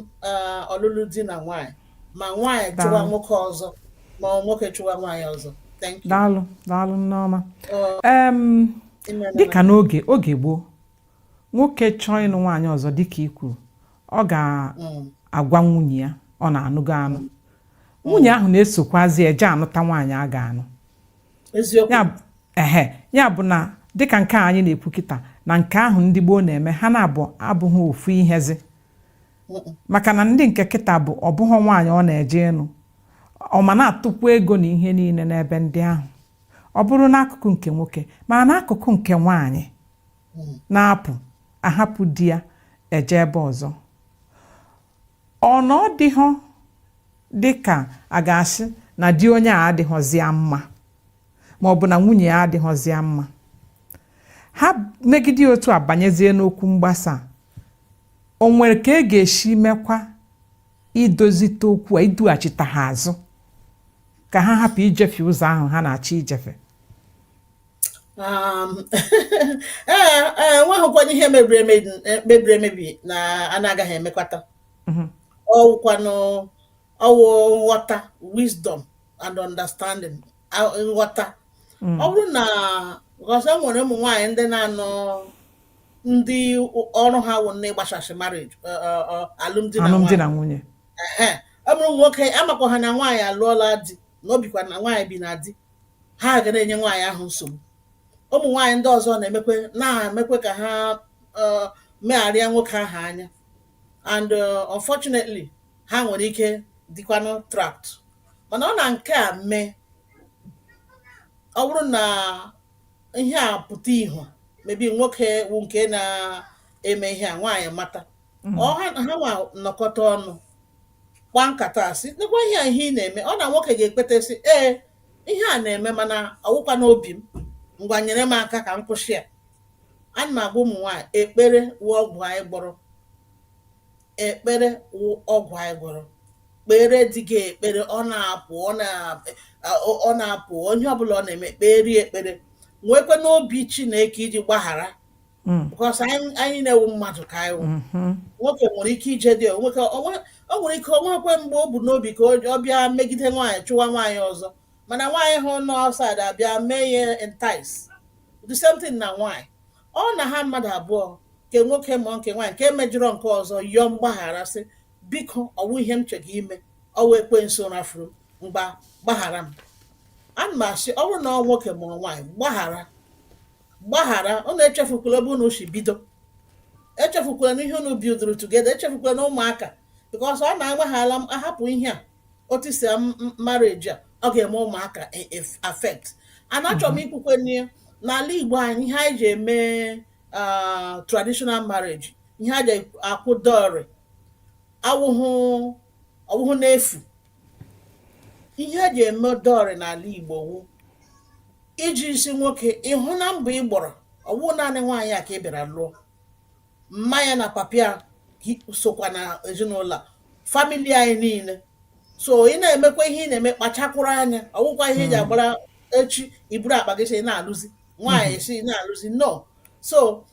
ọlụlụ di na nwanyị, ma nwanyị chụwa daalụ nwoke ọzọ ma nwoke chụwa nwanyị ọzọ. Thank you. daalụ daalụ Nneọma. Ọ em imeela. dịka n'oge gboo, nwoke chọọ ịnụ nwaanyị ọzọ dịka i kwuru, ọ ga-agwa nwunye ya ọ na-anụgo anụ. Nwunye ahụ na-esokwazi eje anụta nwaanyị a ga-anụ. Eziokwu. Ya bụ na dịka nke a anyị na-ekwu kịta, na nke ahụ ndị gboo na-eme, ha na-abụghị ofu ihezi. Maka na ndị nke kịta bụ ọ bụghị nwaanyị ọ na-eje ịnụ, ọ ma na-atụkwu ego na ihe niile n'ebe ndị ahụ. Ọ bụrụ n'akụkụ nke nwoke, ma n'akụkụ nke nwaanyị na-apụ ahapụ di ya eje ebe ọzọ. Ọ dịghọ dịka a ga-asị na di onye a adịghọzịa mma, ma ọ bụ na nwunye ya adịghọzịa mma. Ha megide otu a banyezie n'okwu mgbasa, o nwere ka e ga-esi mekwa idozite okwu a, idughachite ha azụ ka ha hapụ ijefe ụzọ ahụ ha na-achọ ijefe. Enweghịkwana ihe mebiri emebi na a na-agaghị emekwata. Ọwụ nghọta, wisdom and understanding, nghọta. Ọ bụrụ na ọzọ nwere ụmụ nwaanyị ndị na-anọ, ndị ọrụ ha wụ na ịgbachasị marriage, alụmdi na nwunye. Ọ bụrụ nwoke amakwa ha na nwaanyị alụọla di na obikwa na nwaanyị bi na di, ha ga na-enye nwaanyị ahụ nsogbu. Ụmụ nwaanyị ndị ọzọ na-emekwe ka ha megharịa nwoke ahụ anya, and unfortunately ha nwere ike dịkwanụ trapped. Mana ọ na nke a mee, ọ bụrụ na ihe a pụta ihu, mebi nwoke wu nke na-eme ihe a, nwaanyị mata, ha nwa nọkọta ọnụ gba nkata asị, nekwa ihe a ihe ị na-eme. Ọ na nwoke ga-ekpete sị, ee, ihe a na-eme mana ọwụkwa n'obi m, ngwa nyere m aka ka m kwụsị ya. Ana m agwa ụmụ nwaanyị, ekpere wụ ọgwụ anyị gwọrọ. Ekpere wụ ọgwụ anyị gwọrọ. Kpere di gị ekpere, ọ na-apụ onye ọbụla ọ na-eme, kperi ekpere, nwekwe n'obi Chineke iji gbaghara, because anyị na-ewu mmadụ ka anyị wụ. Nwoke nwere ike ije dị, o nwere ike onwekwe mgbe o bu n'obi ka ọ bịa megide nwaanyị, chụwa nwaanyị ọzọ, mana nwaanyị hụ nọ outside abịa mee ya entice. The same thing na nwaanyị. Ọ na ha mmadụ abụọ, nke nwoke ma nke nwaanyị, nke mejọrọ nke ọzọ, yọọ mgbaghara sị, biko ọwụ ihe m chọrọ ime, ọwụ ekwensu rafuru gbaghara m. Ana m asị, ọ bụrụ na ọ nwoke ma nwaanyị, gbaghara. Ọ na-echefukwala ebe unu si bido, echefukwala na ihe unu bidoro together, echefukwala na ụmụaka, because ọ na-agbaghala m ahapụ ihe a otu si marriage a, ọ ga-eme ụmụaka affect. And achọrọ m ikwukwe n'ala Igbo anyị, ihe anyị ji eme traditional marriage, ihe a ji akwụ dowry, ọwụhụ n'efu. Ihe eji eme dowry n'ala Igbo wụ iji isi nwoke ịhụ na mbọ ị gbọrọ, ọwụ naanị nwaanyị a ka ị bịara lụọ, mmanya na papịa sokwa na ezinụlọ famili anyị niile. So ị na-emekwa ihe ị na-eme, kpachakwụrụ anya. Ọwụkwa ihe eji agbara echi iburu akpa gị si na-alụzi nwaanyị, si na-alụzi no. So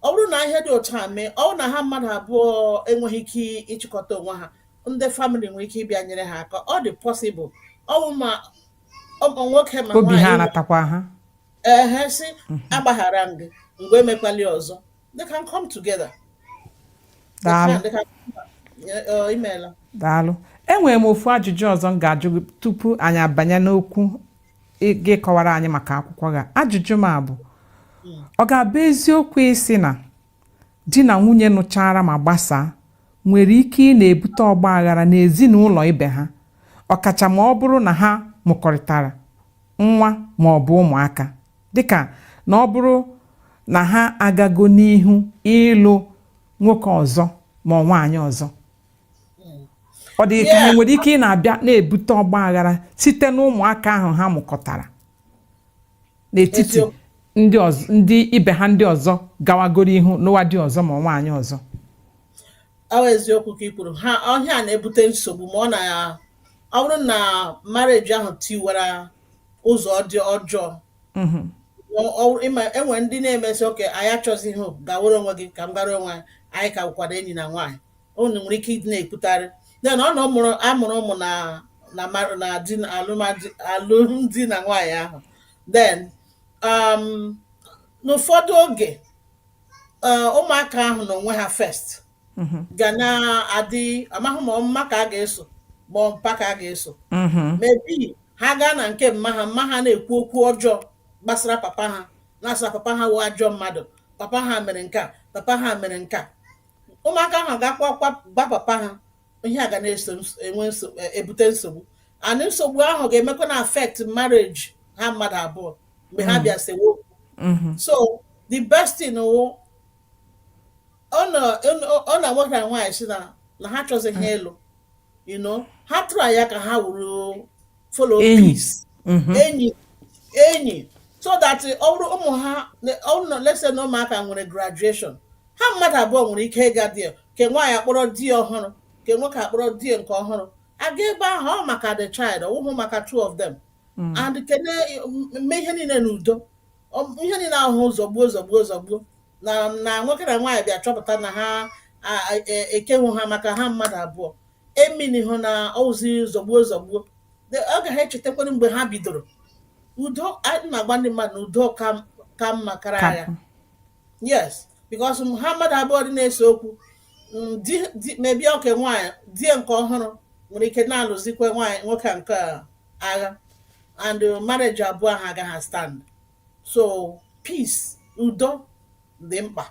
ọ bụrụ na ihe dị otu a mee, ọ na ha mmadụ abụọ enweghị ike ịchịkọta onwe ha, ndị famili nwere ike ịbịa nyere ha aka. Ọ dị possible, ọ bụ ma nwoke ma obi ha anatakwa ha, si agbaghara m gị, mgbe emekwali ọzọ, they can come together. Imeela. Daalụ. Enwere m ofu ajụjụ ọzọ m ga-ajụ gị tupu anyị abanye n'okwu gị kọwara anyị maka akwụkwọ gị. Ajụjụ m bụ, ọ ga-abụ eziokwu isi na di na nwunye nụchara ma gbasaa nwere ike ị na-ebute ọgba aghara n'ezinụlọ ibe ha, ọkacha ma ọ bụrụ na ha mụkọrịtara nwa ma ọ bụ ụmụaka, dịka na ọ bụrụ na ha agago n'ihu ịlụ nwoke ọzọ ma nwaanyị ọzọ? Ọ dị ka ha nwere ike ị na-abịa na-ebute ọgba aghara site n'ụmụaka ahụ ha mụkọtara n'etiti ndị ibe ha ndị ọzọ gawagoro ihu n'ụwa dị ọzọ ma nwaanyị ọzọ? Ọ eziokwu ka ị kwuru, ọhịa a na-ebute nsogbu ma ọ bụrụ na marriage ahụ tiwara ụzọ dị ọjọọ. enwe ndị na-emesi oke anyị achọzi ihe gawere onwe gị ka m gara onwe anyị ka bụkwara enyi na nwaanyị unu nwere ike ịdị na-ekwutarị then ọ na amụrụ ụmụ alụmdi na nwaanyị ahụ then n'ụfọdụ oge ụmụaka ahụ na onwe ha first ga na-adị amaghị ma mma ka a ga-eso ma mpa ka a ga-eso maybe ha gaa na nke mma ha na-ekwu okwu ọjọọ gbasara papa ha na-asa papa ha wụ ajọ mmadụ papa ha mere nke a papa ha mere nke a ụmụaka ahụ ga-akwa gba papa ha ihe a ga na-ebute nsogbu and nsogbu ahụ ga-emekwa na affect marriage ha mmadụ abụọ mgbe ha bịa sewo so the best thing ọ na nwoke na nwaanyị si na ha chọzighị ịlụ ha tụrụ ya ka ha wuru follow peace enyi so that ọ bụrụ ụmụ ha let's say na ụmụaka nwere graduation ha mmadụ abụọ nwere ike ịga di ke nwaanyị akpọrọ di ọhụrụ ke nwoke akpọrọ di nke ọhụrụ aga ebe ahụ ọ maka the child ọwụhụ maka two of them and kene mee ihe niile n'udo ihe niile ahụ zọgbuo na nwoke na nwaanyị bịa chọpụta na ha ekeghụ ha maka ha mmadụ abụọ emini hụ na ozi zọgbuo ọ ga ha echetakwara mgbe ha bidoro udo na-agba ndị mmadụ na udo ka mma karịa ya yes because ha mmadụ abụọ dị na-ese okwu mebie oke nwaanyị die nke ọhụrụ nwere ike na-alụzikwa nwoke nke agha and marriage abụọ ha agaghị stand so peace udo dị mkpa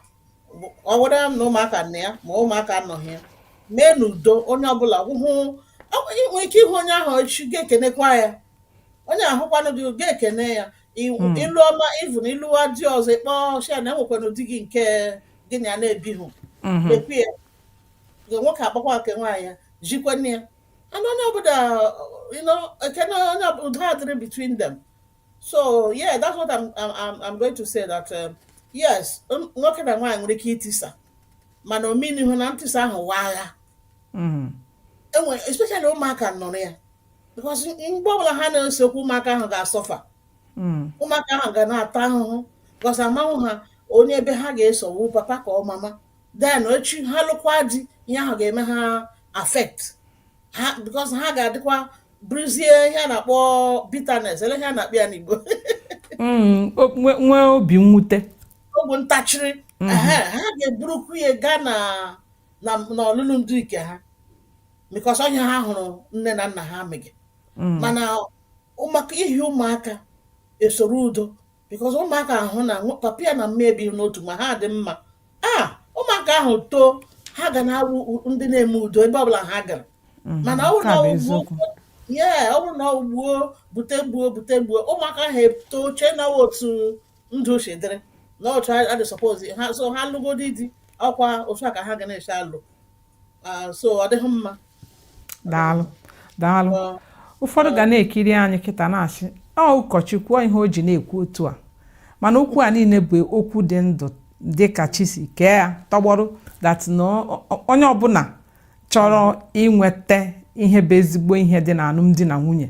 ọ bụrụ na ụmụaka nọ ya ma ụmụaka anọghị ya mee n'udo onye ọbụla nwere ike ịhụ onye ahụ echi ga-ekenekwa ya onye ahụkwanụ gị ga-ekene ya ilu ọma ivu na ịlụwa di ọzọ ịkpọọ shia na enwekwana di gị nke gị na ya na-ebihụ ekwe ya nwoke akpọkwa nke nwaanyị ya jikwana ya and onye ọbụla ekene onye udo adịrị between them so yeah that's what I'm going to say that yes nwoke na nwaanyị nwere ike itisa mana omeni hụ na ntịsa ahụ wa agha enwe especially ụmụaka nọrọ ya because mgbe ọbụla ha na-esekwu ụmụaka ahụ ga-asọfa ụmụaka ahụ ga na-ata ahụhụ because amanwụ ha onye ebe ha ga-esowu papa ka ọ mama then echi ha lụkwa di ihe ahụ ga-eme ha affect ha because ha ga-adịkwa brizie ihe a na-akpọ bitterness ele ihe a na-akpọ ya n'Igbo nwee obi mwute ọ bụ ntachịrị ha ga-eburukwu ya gaa n'ọlụlụ ndị ike ha because onye ha hụrụ nne na nna ha amịghị mana ihi ụmụaka esoro udo because ụmụaka ahụ na papa ya na mma ebighị n'otu ma ha dị mma ụmụaka ahụ too ha ga na-awụ ndị na-eme udo ebe ọbụla ha gara mana ọ bụrụ na ugbuo bute gbuo ụmụaka ahụ eto chee na otu ndụ chedere na otu adị suppose ha so ha lụgodi di ọkwa otu a ka ha ga na-eche alụ so ọ dịghị mma daalụ ụfọdụ ga na-ekiri anyị kịta na-asị ụkọchukwu ihe o ji na-ekwu otu a mana okwu a niile bụ okwu dị ndụ dị ka chisi kee ya tọgbọrọ that onye ọbụla chọrọ inweta ihe bụ ezigbo ihe dị na alụmdi na nwunye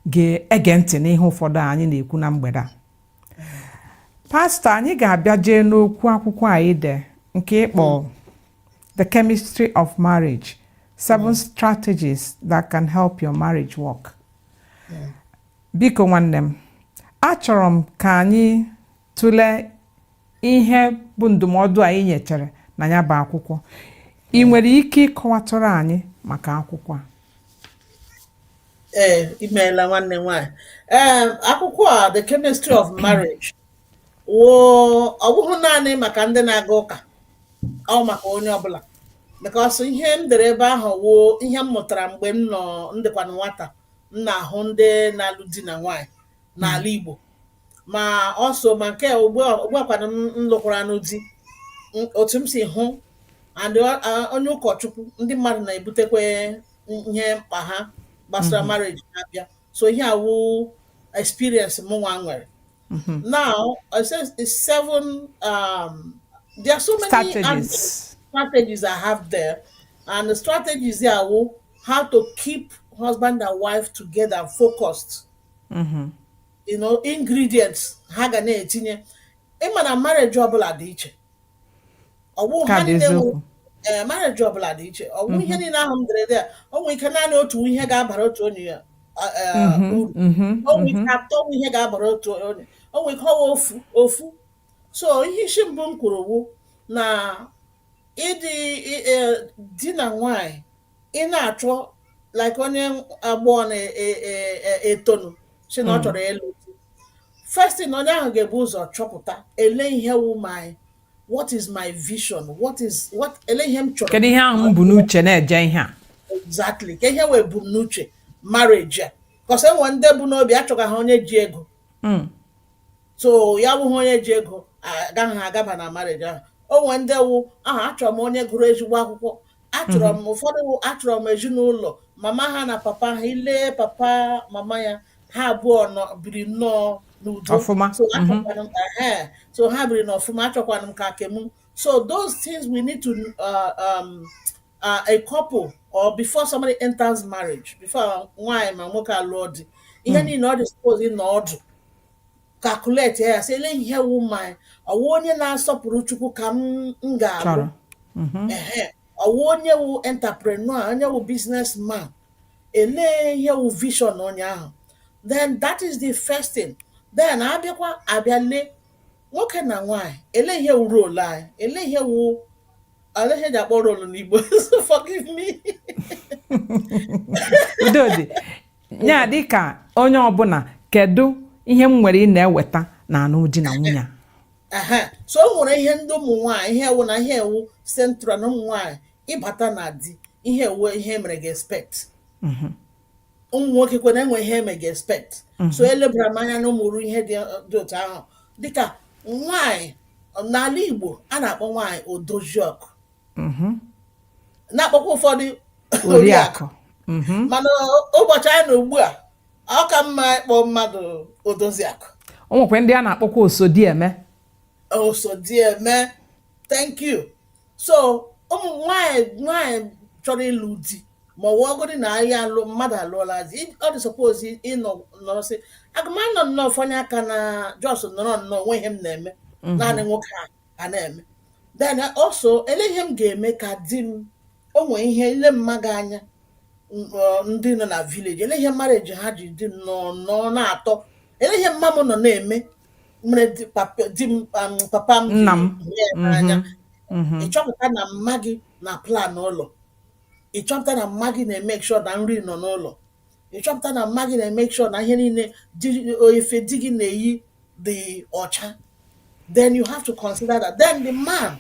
ga-ege ntị n'ihe ụfọdụ anyị na-ekwu na mgbede a pastọ anyị ga-abịa jee n'okwu akwụkwọ anyị de nke ịkpọ The Chemistry of Marriage 7 Strategies that can help your marriage work. Biko nwanne m achọrọ m ka anyị tụlee ihe bụ ndụmọdụ anyị nyechere na ya bụ akwụkwọ. Ị nwere ike ịkọwatụrụ anyị maka akwụkwọ a? Imeela nwanne nwanyị. Akwụkwọ a The Chemistry of Marriage ọ bụghị naanị maka ndị na-aga ụka ọ maka onye ọbụla because ihe m dere ebe ahụ woo ihe m mụtara mgbe m dịkwa nwata m na-ahụ ndị na-alụ di na nwaanyị n'ala Igbo ma ọsọ ma nke ugbua m lụkwara anụ di otu m si hụ and onye ụkọchukwu ndị mmadụ na-ebutekwa ihe mkpa ha gbasara marriage na-abịa so ihe awụ experience m nwa nwere. Now I say it's 7 there are so many strategies I have there and the strategies there are how to keep husband and wife together focused. ingredients ha ga na-etinye. Ịma na marriage ọbụla dị iche, ọwụ ka ha dị niile eziokwu. marriage ọbụla dị iche, ọwụ ihe niile ahụ m dere dị a o nwere ike naanị otu ihe ga-abara otu onye ya uru, o nwere ike atọ ihe ga-abara otu onye, o nwere ike ọwa ofu ofu. So ihe isi mbụ m kwuru wụ na di na nwanyị ị na-achọ like onye agbọghọ na-etonu si na ọ chọrọ ịlụ di. First thing onye ahụ ga-ebu ụzọ chọpụta ele ihe wụ what is my vision, ele ihe m chọrọ. Kedu ihe ahụ m bụ n'uche na-eje ihe a? Exactly, ka ihe wee ebumnuche marriage a, because enwe ndị bụ n'obi achọga ha onye ji ego, so ya wụ ha onye ji ego agaghị agaba na marriage ahụ. Onwe ndị wụ achọrọ m onye gụrụ ezigbo akwụkwọ, achọrọ m ụfọdụ wụ achọrọ m ezinụlọ mama ha na papa ha, ile papa mama ya ha abụọ biri nnọọ n'udo, Ọfụma. so ha biri n'ọfụma, achọkwana m ka kemu. So those things we need to a couple, or before somebody enters marriage, before nwaanyị ma nwoke alụọ di, ihe niile ọ dị suppose ịnọ ọdụ calculate ya sị ele ihe wụ ọwụ onye na-asọpụrụ Chukwu ka m ga-abụ, ọwụ onye wụ entrepreneur, onye wụ businessman, ele ihe wụ vision onye ahụ. Then that is the first thing. Then abịa lee nwoke na nwaanyị, ele ihe wụ role anyị, ele ihe ji akpọ role n'Igbo forgive me. Udodi, ya dịka onye ọbụla, kedu ihe m nwere ị na-eweta na anụ di na nwunye a? So o nwere ihe ndị ụmụ nwaanyị, ihe ewu na ihe ewu central na ụmụ nwaanyị ịbata na di, ihe ewu ihe mere gị expect. Ụmụ nwoke kwena enwe ihe eme gị expect. So elebara m anya na ụmụrụ ihe dị otu ahụ, dịka nwaanyị n'ala Igbo a na-akpọ nwaanyị odoziọkụ, na-akpọkwa ụfọdụ oriakụ, mana ụbọchị anyị na ugbu a ọ ka mma ịkpọ mmadụ odoziakụ. O nwekwa ndị a na-akpọkwa osodieme, thank you. So ụmụ nwaanyị chọrọ ịlụ di ma ọ wụọgodi na ahịa mmadụ alụọla di, ọ dị suppose ịnọrọ sị agụmanọ nnọọ fọnye aka na jos nọrọ nnọọ onwe ihe m na-eme, naanị nwoke a na-eme. Then also ele ihe m ga-eme ka di m onwe ihe ile mmaga anya ndị nọ na village, ele ihe marriage ha ji dị nnọọ na-atọ, ele ihe mma m nọ na-eme mere papa m nna m anya. Ịchọpụta na mma gị na plan ụlọ, ịchọpụta na mma gị na-eme sure na nri nọ n'ụlọ, ịchọpụta na mma gị na-eme sure na ihe niile efe di gị na-eyi dị ọcha. Then you have to consider that. Then the man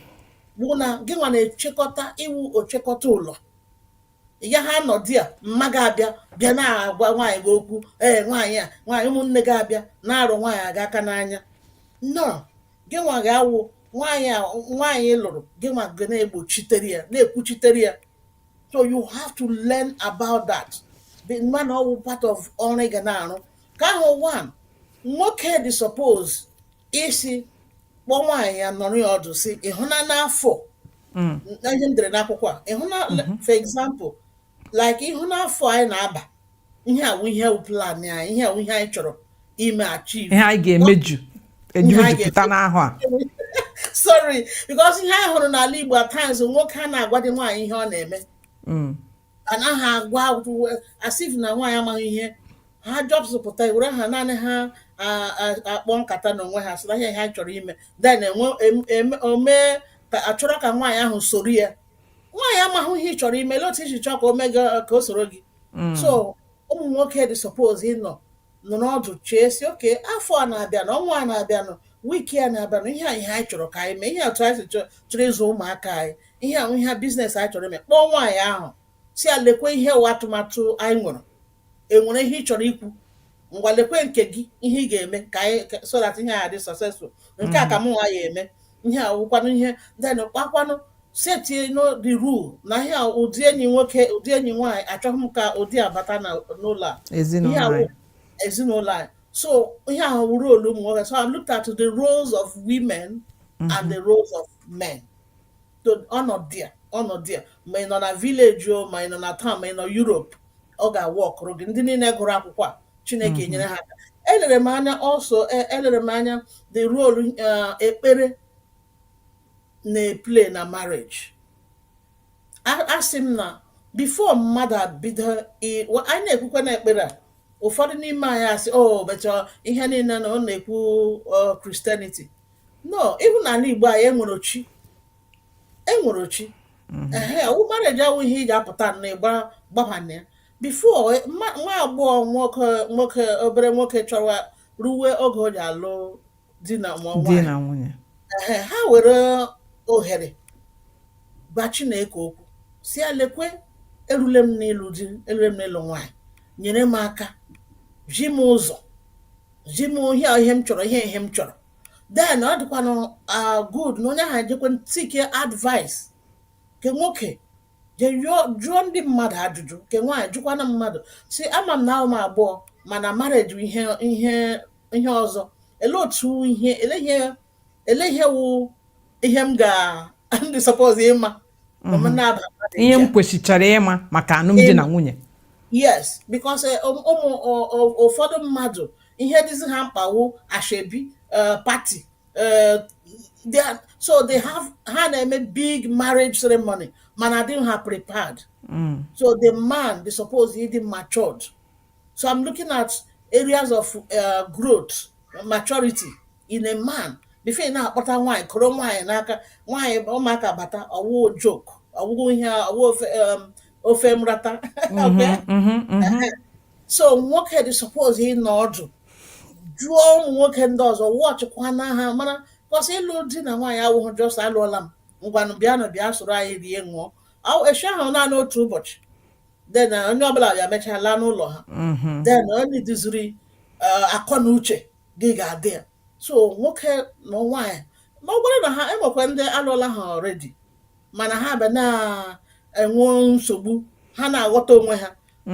bụ na gị nwa na-echekọta iwu ochekọta ụlọ, ya ha nọ di a mma gị bịa na-agwa nwaanyị gị okwu, nwaanyị ụmụnne gị abịa na-arụ nwaanyị aga aka n'anya. No, gị nwa ga-awụ nwaanyị lụrụ, gị nwa ga na-egbochitere ya, na-ekwuchitere ya. So you have to learn about that. The man all part of ọrụ ị ga na-arụ. Ka ahụ one, nwoke dị suppose isi kpọọ nwaanyị ya nọrọ ya ọdụ si ịhụna n'afọ, ihe m dere n'akwụkwọ a, ịhụna for example like ịhụnafọ anyị na-aba, ihe awụ ihe plan anyị, ihe awụ ihe anyị chọrọ ime achieve, ihe anyị ga-emeju ejupụta n'ahụ a. sorry, because ihe anyị hụrụ n'ala Igbo at times nwoke a na-agwadi nwaanyị ihe ọ na-eme, anaghị agwa as if na nwaanyị amaghị ihe, ha jọpụta were ha naanị ha akpọ nkata n'onwe ha sị na ihe ha chọrọ ime, then omee ka achọrọ ka nwaanyị ahụ soro ya. Nwaanyị amaghị ihe ị chọrọ ime, otu iji chọọ ka o mee ka o soro gị. So ụmụ nwoke dị suppose ịnọ n'ọdụ chee si oke afọ a na-abịanụ, ọnwa a na-abịanụ, wiki a na-abịanụ, ihe anyị chọrọ ka anyị mee, ihe atụ anyị chọrọ ịzụ ụmụaka anyị, ihe ahụ ihe biznes anyị chọrọ ime. Kpọọ nwaanyị ahụ si ya lekwe ihe wụ atụmatụ anyị nwere, enwere ihe ị chọrọ ikwu, ngwa lekwe nke gị ihe ị ga-eme ka anyị so that ihe a dị successful, nke a ka m nwa ya eme, ihe a wụkwanụ ihe then kpakwanụ setie the rule na ihe ụdị enyi nwoke ụdị enyi nwaanyị achọghị m ka ụdị abata n'ụlọ a, ezinụlọ anyị. So ihe ahụ role ụmụ nwoke. So I looked at the roles of women and the roles of men. So ọnọdụ ya ma ị nọ na village o, ma ị nọ na town, ma ị nọ Europe, ọ ga-awọkụrụ gị. Ndị niile gụrụ akwụkwọ a Chineke nyere ha aka. elere m anya also elere m anya the role ekpere na-play na marriage. Asị m na before mmadụ abido anyị na-ekwukwe na ekpere a, ụfọdụ n'ime anyị asị beta ihe niile na ọ na-ekwu Christianity. No, even n'ala Igbo anyị enwere chi. Ọwụ marriage awụ ihe ị ga-apụta na gbabana ya. Before nwa agbọghọ nwoke obere nwoke chọrọ ruwe oge o ji alụ di na nwunye, ha were ohere gwa Chineke okwu si ya lekwe, erule m n'ịlụ di, erule m n'ịlụ nwaanyị, nyere m aka, ji m ụzọ, ji m ihe m chọrọ, ihe m chọrọ. Then ọ dịkwanụ good na onye ahụ ejekwe seek advice ke nwoke jụọ ndị mmadụ ajụjụ, ke nwaanyị jụkwana mmadụ si ama m na ahụ m agbọghọ mana marriage ihe ọzọ, ele otu ele ihe wụ ihe m ga ndị suppose ịma ihe m kwesịchara ịma maka alụmdi na nwunye. Yes, because ụfọdụ mmadụ ihe dịzi ha mkpawu ashebi party so ha na-eme big marriage ceremony mana adịghị ha prepared. So the man they suppose be matured. So I'm looking at areas of growth, maturity in a man before na-akpọta nwaanyị kụrụ nwaanyị n'aka, nwaanyị ụmụaka bata ọwụ joke, ọwụgo ihe ofe mrata. So nwoke dị suppose ịnọ ọdụ jụọ ụmụ nwoke ndị ọzọ wọchịkwana ha mara kọsị ịlụ di na nwaanyị awụghị just alụọla m ngwanụ bịa soro anyị rie ṅụọ echi ahụ naanị otu ụbọchị, then onye ọbụla bịa mechaa laa n'ụlọ ha, then onye dịziri akọ na uche gị ga-adị ya. So nwoke na nwaanyị ma ọ gwara na ha enwekwa ndị alụọla ha already mana ha bịa na-enwe nsogbu, ha na-aghọta onwe ha,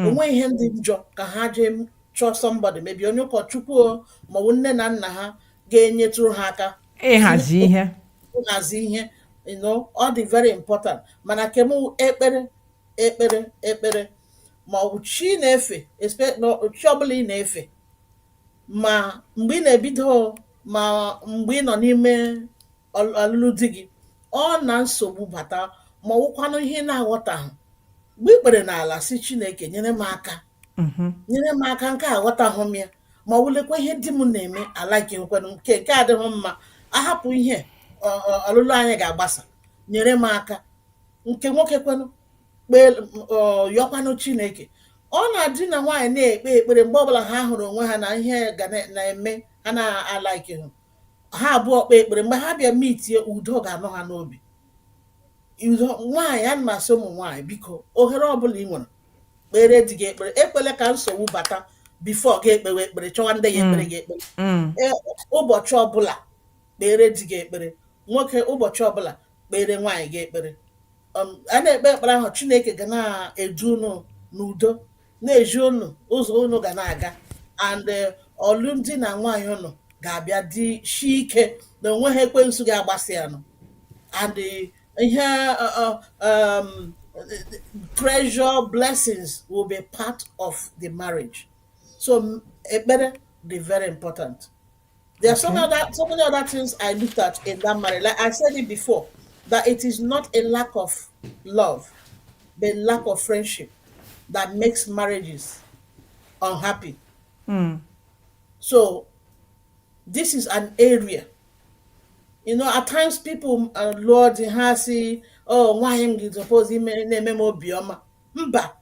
onwe ihe ndị njọ ka ha jee chọọ somebody, maybe onye ụkọchukwu maọbụ nne na nna ha ga-enyetụrụ ha aka ịhazi ihe ọ dị very important. Mana kem ekpere maọbụ chi na-efe chi ọbụla ị na-efe, ma mgbe ị na-ebido ma mgbe ị nọ n'ime ọlụlụ di gị, ọ na nsogbu bata ma ọwụkwanụ ihe na-aghọtaghị, mgbe ikpere n'ala si Chineke nyere m aka nke aghọtaghị m ya, ma ọwụlekwa ihe di m na-eme alaikekwenụ nke adịghị mma, ahapụ ihe ọlụlụ anyị ga-agbasa, nyere m aka. Nke nwoke kwenụ yọkwanụ Chineke. Ọ na-adị na nwaanyị na-ekpe ekpere mgbe ọbụla ha hụrụ onwe ha na ihe ga na-eme ha na-alaikehụ, ha abụọ kpee ekpere, mgbe ha bịa mitie udo ga-anọ ha n'obi. Nwaanyị, ana m asị ụmụ nwaanyị biko, ohere ọbụla ị nwere kpere di gị ekpere, ekpele ka nsogbu bata bifo ga ekpewe ekpere, chọwa ndị ya ekpere gị ekpere. Ụbọchị ọbụla kpere di gị ekpere, nwoke ụbọchị ọbụla kpere nwaanyị gị ekpere. A na-ekpe ekpere ahụ, Chineke ga na-edu unu n'udo, na-eji unu ụzọ unu ga na-aga, and ọlụmdi na nwaanyị unu ga-abịa dị shi ike na onwe ha ekwensu ga-agbasi ya nọ, and ihe treasure blessings will be part of the marriage. So ekpere is very important. There are so many other things I looked at in that marriage. Like I said it before, that it is not a lack of love, but lack of friendship that makes marriages unhappy. So this is an area. At times people, Lord, ha si, nwaanyị m gị suppose na-eme m obiọma. Mba,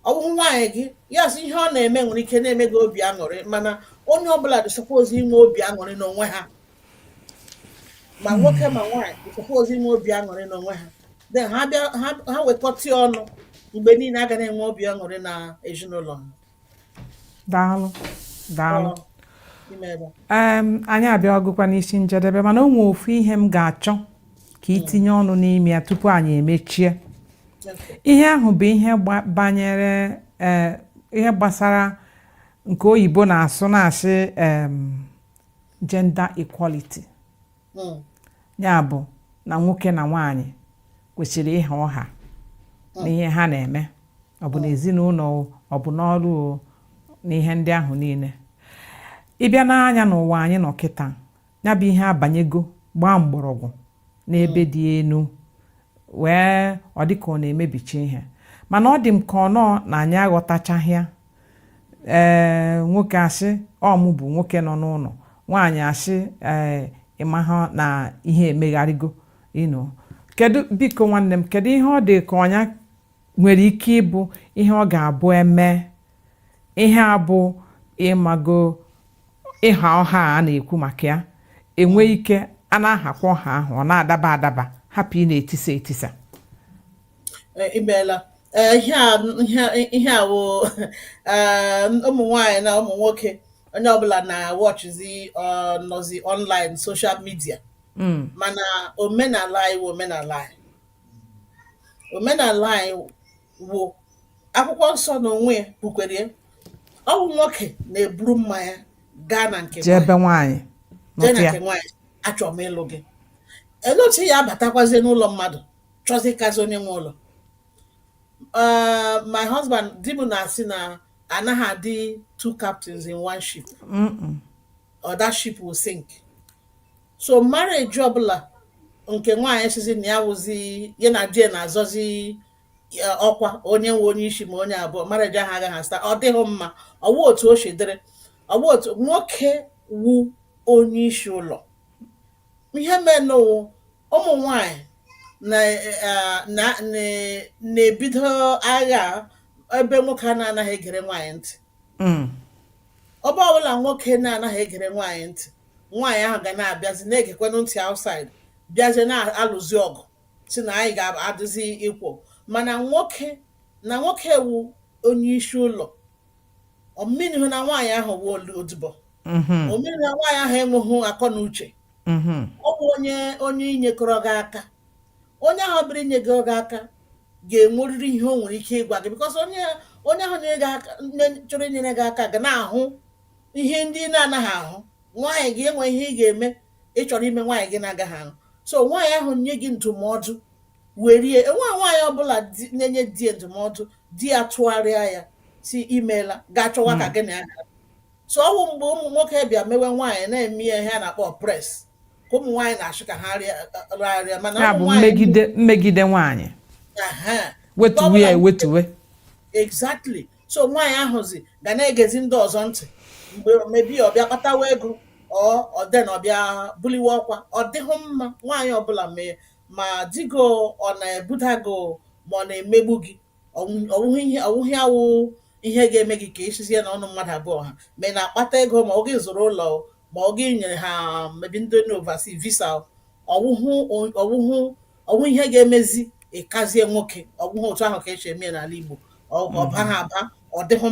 ọwụ nwaanyị gị, yes, ihe ọ na-eme nwere ike na-eme gị obi aṅụrị, mana onye ọbụla dị suppose inwe obi aṅụrị n'onwe ha. Ma nwoke ma nwaanyị dị suppose inwe obi aṅụrị n'onwe ha. Then ha wekọta ọnụ mgbe niile aga na-enwe obi aṅụrị na ezinụlọ ha. Daalụ. Anyị abịa ọgụkwa n'isi njedebe, mana o nwee ofu ihe m ga-achọ ka itinye ọnụ n'ime ya tupu anyị emechie. Ihe ahụ bụ ihe banyere ihe gbasara nke oyibo na-asị gender equality. Ya bụ na nwoke na nwaanyị kwesịrị ịha ọha n'ihe ha na-eme, ọ bụ n'ezinụlọ, ọ bụ n'ọrụ, n'ihe ndị ahụ niile. ịbịa n'anya n'ụwa anyị nọ kịta, ya bụ ihe abanyego gbaa mgbọrọgwụ n'ebe dị elu, wee ọ dị ka ọ na-emebicha ihe. Mana ọ dị m ka ọ nọ na anyị aghọtachaghị ya. Nwoke asị mụ bụ nwoke nọ n'ụlọ, nwaanyị asị ịmaha na ihe emegharịgo. Kedu, biko nwanne m, kedu ihe ọ dị ka ọnya nwere ike ịbụ ihe ọ ga-abụ eme ihe abụ ịmago ịha ọha a na-ekwu maka ya enwe ike a na-ahakwa ọha ahụ ọ na-adaba adaba, hapụ ị na-etisa etisa? Imeela ihe a wụ ụmụ nwanyị na ụmụ nwoke onye ọbụla na-watchzi nọzi online social media, mana omenala anyị wụ omenala anyị wụ akwụkwọ nsọ n'onwe ya bukwere ya. Ọ bụ nwoke na-eburu mmanya gaa na nke nwaanyị, achọrọ m ịlụ gị, elochi ya abatakwazie n'ụlọ mmadụ chọzi kazi onye nwe ụlọ. My husband, di m na-asị na anaghị adị two captains in one ship, or that ship will sink. So marriage ọbụla nke nwaanyị sizi na ya wụzi ya na di na-azọzi ọkwa onye nwe onye isi ma onye abụọ, marriage ahụ agaghị asa, ọ dịghị mma. Ọwụ otu o shedere, ọwụ otu nwoke wu onye isi ụlọ. Ihe menụ ụmụ nwanyị na-ebido agha ebe nwoke na-anaghị egere nwaanyị ntị. Ọba ọbụla nwoke na-anaghị egere nwaanyị ntị, nwaanyị ahụ ga na-abịazi na-egekwanụ ntị outside, bịazie na-alụzi ọgụ si na anyị ga-adịzi ikwo. Mana nwoke wu onye isi ụlọ, omini hụ na nwaanyị ahụ wu odibo, omini na nwaanyị ahụ enweghị akọ na uche. Ọ bụ onye inyekọrọ gị aka. Onye ahụ bịara inyegoro gị aka ga-enwerịrị ihe o nwere ike ịgwa gị, because onye ahụ chọrọ inyere gị aka ga na-ahụ ihe ndị na-anaghị ahụ. Nwaanyị gị enwe ihe ị ga-eme ịchọrọ ime nwaanyị gị na-agaghị ahụ. So nwaanyị ahụ nye gị ndụmọdụ, werie. Enwe nwaanyị ọbụla na-enye di ya ndụmọdụ, di ya tụgharịa ya si imeela ga-achọwa ka gị na ya. So ọ bụ mgbe ụmụ nwoke bịa mewe nwaanyị na-eme ihe a na-akpọ press, ka ụmụ nwaanyị na-achụ ka ha rịarịa. Mana ya bụ mmegide nwaanyị, wetuwe ya ewetuwe. Exactly. So nwaanyị ahụzi ga na-egezi ndị ọzọ ntị mgbe mebi ọbịa kpatawa ego ọden ọbịa buliwe ọkwa. Ọ dịghị mma nwaanyị ọbụla mee, ma digo ọ na-ebudago ma ọ na-emegbu gị, ọwụghị awụ ihe ga-eme gị ka isizie na ọnụ mmadụ abụọ ha ma ị na-akpata ego, ma ọ gị zụrụ ụlọ, ma ọ gị nyere ha mebi ndị overseas visa. Ọwụ ihe ga-emezi ịkazie nwoke. Ọwụghị otu ahụ ka esi eme n'ala Igbo. Ọba ha aba, ọ dịghị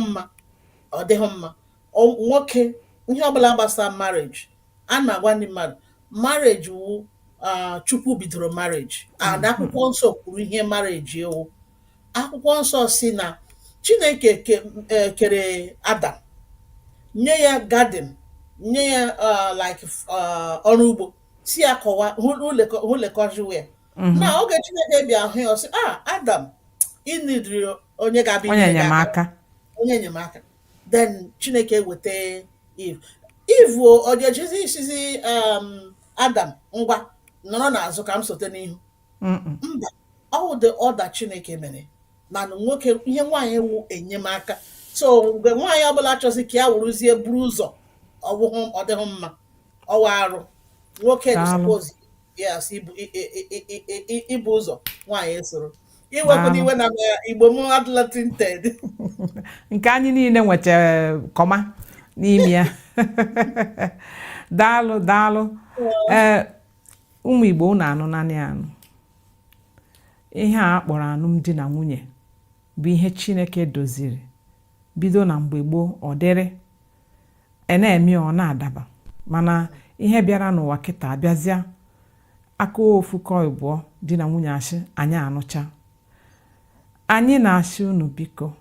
mma. Nwoke, ihe ọbụla gbasara marriage, a na-agwa ndị mmadụ marriage wu Chukwu bidoro marriage, and akwụkwọ nsọ kwuru ihe marriage ewu. Akwụkwọ nsọ si na Chineke kere Adam, nye ya garden, nye ya like ọrụ ugbo, si ya kọwa hulekọjiwe ya. Na oge Chineke bịa hụ ya, ọ sị, Adam, ị nidiri onye ga-abịa onye enyemaka. Then Chineke weta Eve ọ ga-ejizi isizi Adam ngwa nọrọ n'azụ ka m sote n'ihu. Mba, ọ dị ọda Chineke mere na nwoke ihe nwaanyị ewu enyemaka. So mgbe nwaanyị ọbụla chọzi ka ya wụrụzie buru ụzọ, ọ dịghị mma, ọwa arụ. Nwoke dị suppose yes ibu ụzọ, nwaanyị esoro. Iwepụ iwe na Igbo m adịla tinted. Nke anyị niile nwechara kọma n'ime ya. Daalụ. Ụmụ Igbo unu anụ naanị anụ. Ihe a kpọrọ alụmdi na nwunye bụ ihe Chineke doziri bido na mgbe gboo. Ọ dịrị na-eme ọ na-adaba, mana ihe bịara n'ụwa kịta abịazịa aka ofu kọ ịbụọ di na nwunye asị anyị anụcha. Anyị na-asị unu biko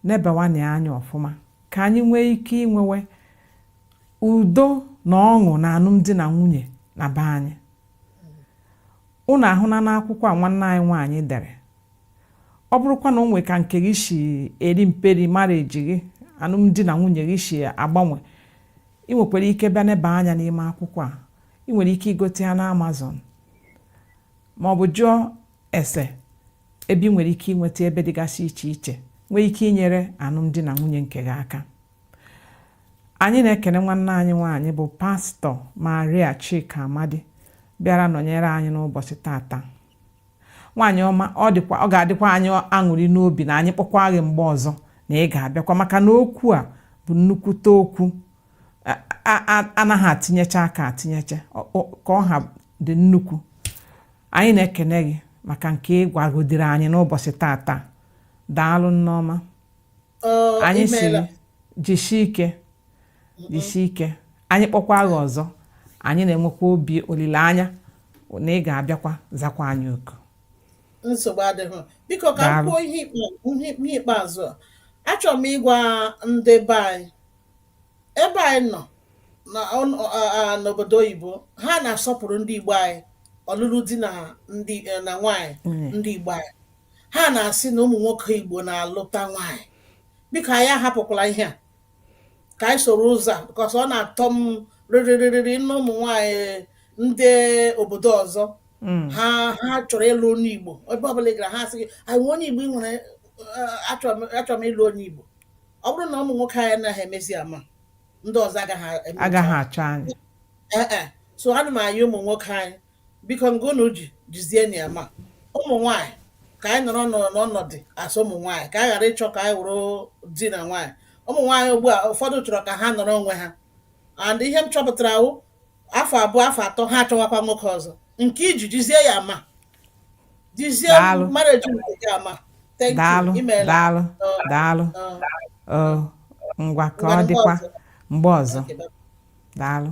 nebawanye anya ọfụma ka anyị nwee ike inwewe udo na ọṅụ na alụmdi na nwunye na be anyị. Unu ahụna n'akwụkwọ a nwanne anyị nwaanyị dere. Ọ bụrụkwa na o nwe ka nke gị si eri mperi marriage gị, alụmdi na nwunye gị si agbanwe, ị nwekwara ike bịa neba anya n'ime akwụkwọ a. Ị nwere ike igote ya na Amazon ma ọ bụ jụọ ese ebe ị nwere ike inweta ebe dịgasị iche iche nwee ike inyere alụmdi na nwunye nke gị aka. Anyị na-ekene nwanne anyị nwaanyị bụ Pastọ Maria Chika Amadi bịara nọnyere anyị n'ụbọchị tata. Nwaanyị ọma, ọ ga-adịkwa anyị aṅụrị n'obi na anyị kpọkwa gị mgbe ọzọ na ị ga-abịakwa, maka na okwu a bụ nnukwute okwu anaghị atinyecha aka atinyecha ka ọ ha dị nnukwu. Anyị na-ekene gị maka nke ị gwagodere anyị n'ụbọchị tata. Daalụ Nneọma. Anyị siri jisie ike anyị kpọkwa gị ọzọ. Anyị na-enwekwa obi olileanya na ị ga-abịakwa zakwa anyị oku. Nsogbu adịghị. Biko ka m kwuo ihe ikpeazụ a. Achọrọ m ịgwa ndị be anyị ebe anyị nọ n'obodo oyibo, ha na-asọpụrụ ndị Igbo anyị, ọlụlụ di na nwaanyị ndị Igbo anyị. Ha na-asị na ụmụ nwoke Igbo na-alụta nwaanyị. Biko anyị ahapụkwala ihe a ka anyị soro ụzọ a, because ọ na-atọ m rịrịrịrị na ụmụ nwaanyị ndị obodo ọzọ ha chọrọ ịlụ onye Igbo. Ebe ọbụla ị gara ha sị gị, anyị nwe onye Igbo ị nwere, achọrọ m ịlụ onye Igbo. Ọ bụrụ na ụmụ nwoke anyị anaghị emezi ama, ndị ọzọ agaghị achọ anyị. So ana m anyị ụmụ nwoke anyị, biko ngụnụ jizie na ama. Ụmụ nwaanyị ka anyị nọrọ n'ọnọdụ asụ ụmụ nwaanyị, ka anyị ghara ịchọ ka anyị wụrụ di na nwaanyị. Ụmụ nwaanyị ugbu a ụfọdụ chọrọ ka ha nọrọ onwe ha, and ihe m chọpụtara afọ 2 afọ 3 ha achọwakwa nwoke ọzọ. Nke iji jizie ya ama, jizie marriage nke gị ama. Daalụ. Ngwa ka ọ dịkwa mgbe ọzọ. Daalụ.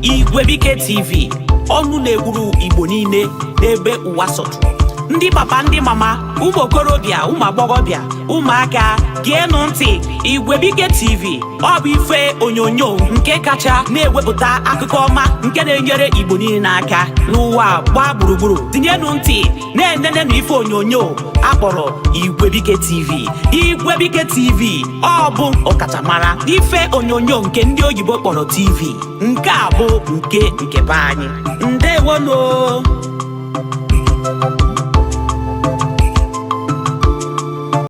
Igwebike TV, ọnụ na-egburu Igbo niile n'ebe ụwa sọtụrụ. Ndị papa, ndị mama, ụmụ okorobịa, ụmụ agbọghọbịa, ụmụaka, geenụ ntị. Igwebike TV ọ bụ ife onyonyo nke kacha na-ewepụta akụkọ ọma nke na-enyere Igbo niile aka n'ụwa gbaa gburugburu. Tinyenụ ntị na-enenenụ ife onyonyo akpọrọ Igwebike TV. Igwebike TV ọ bụ ọkachamara ife onyonyo nke ndị oyibo kpọrọ TV. Nke a bụ nke be anyị. Ndewonu.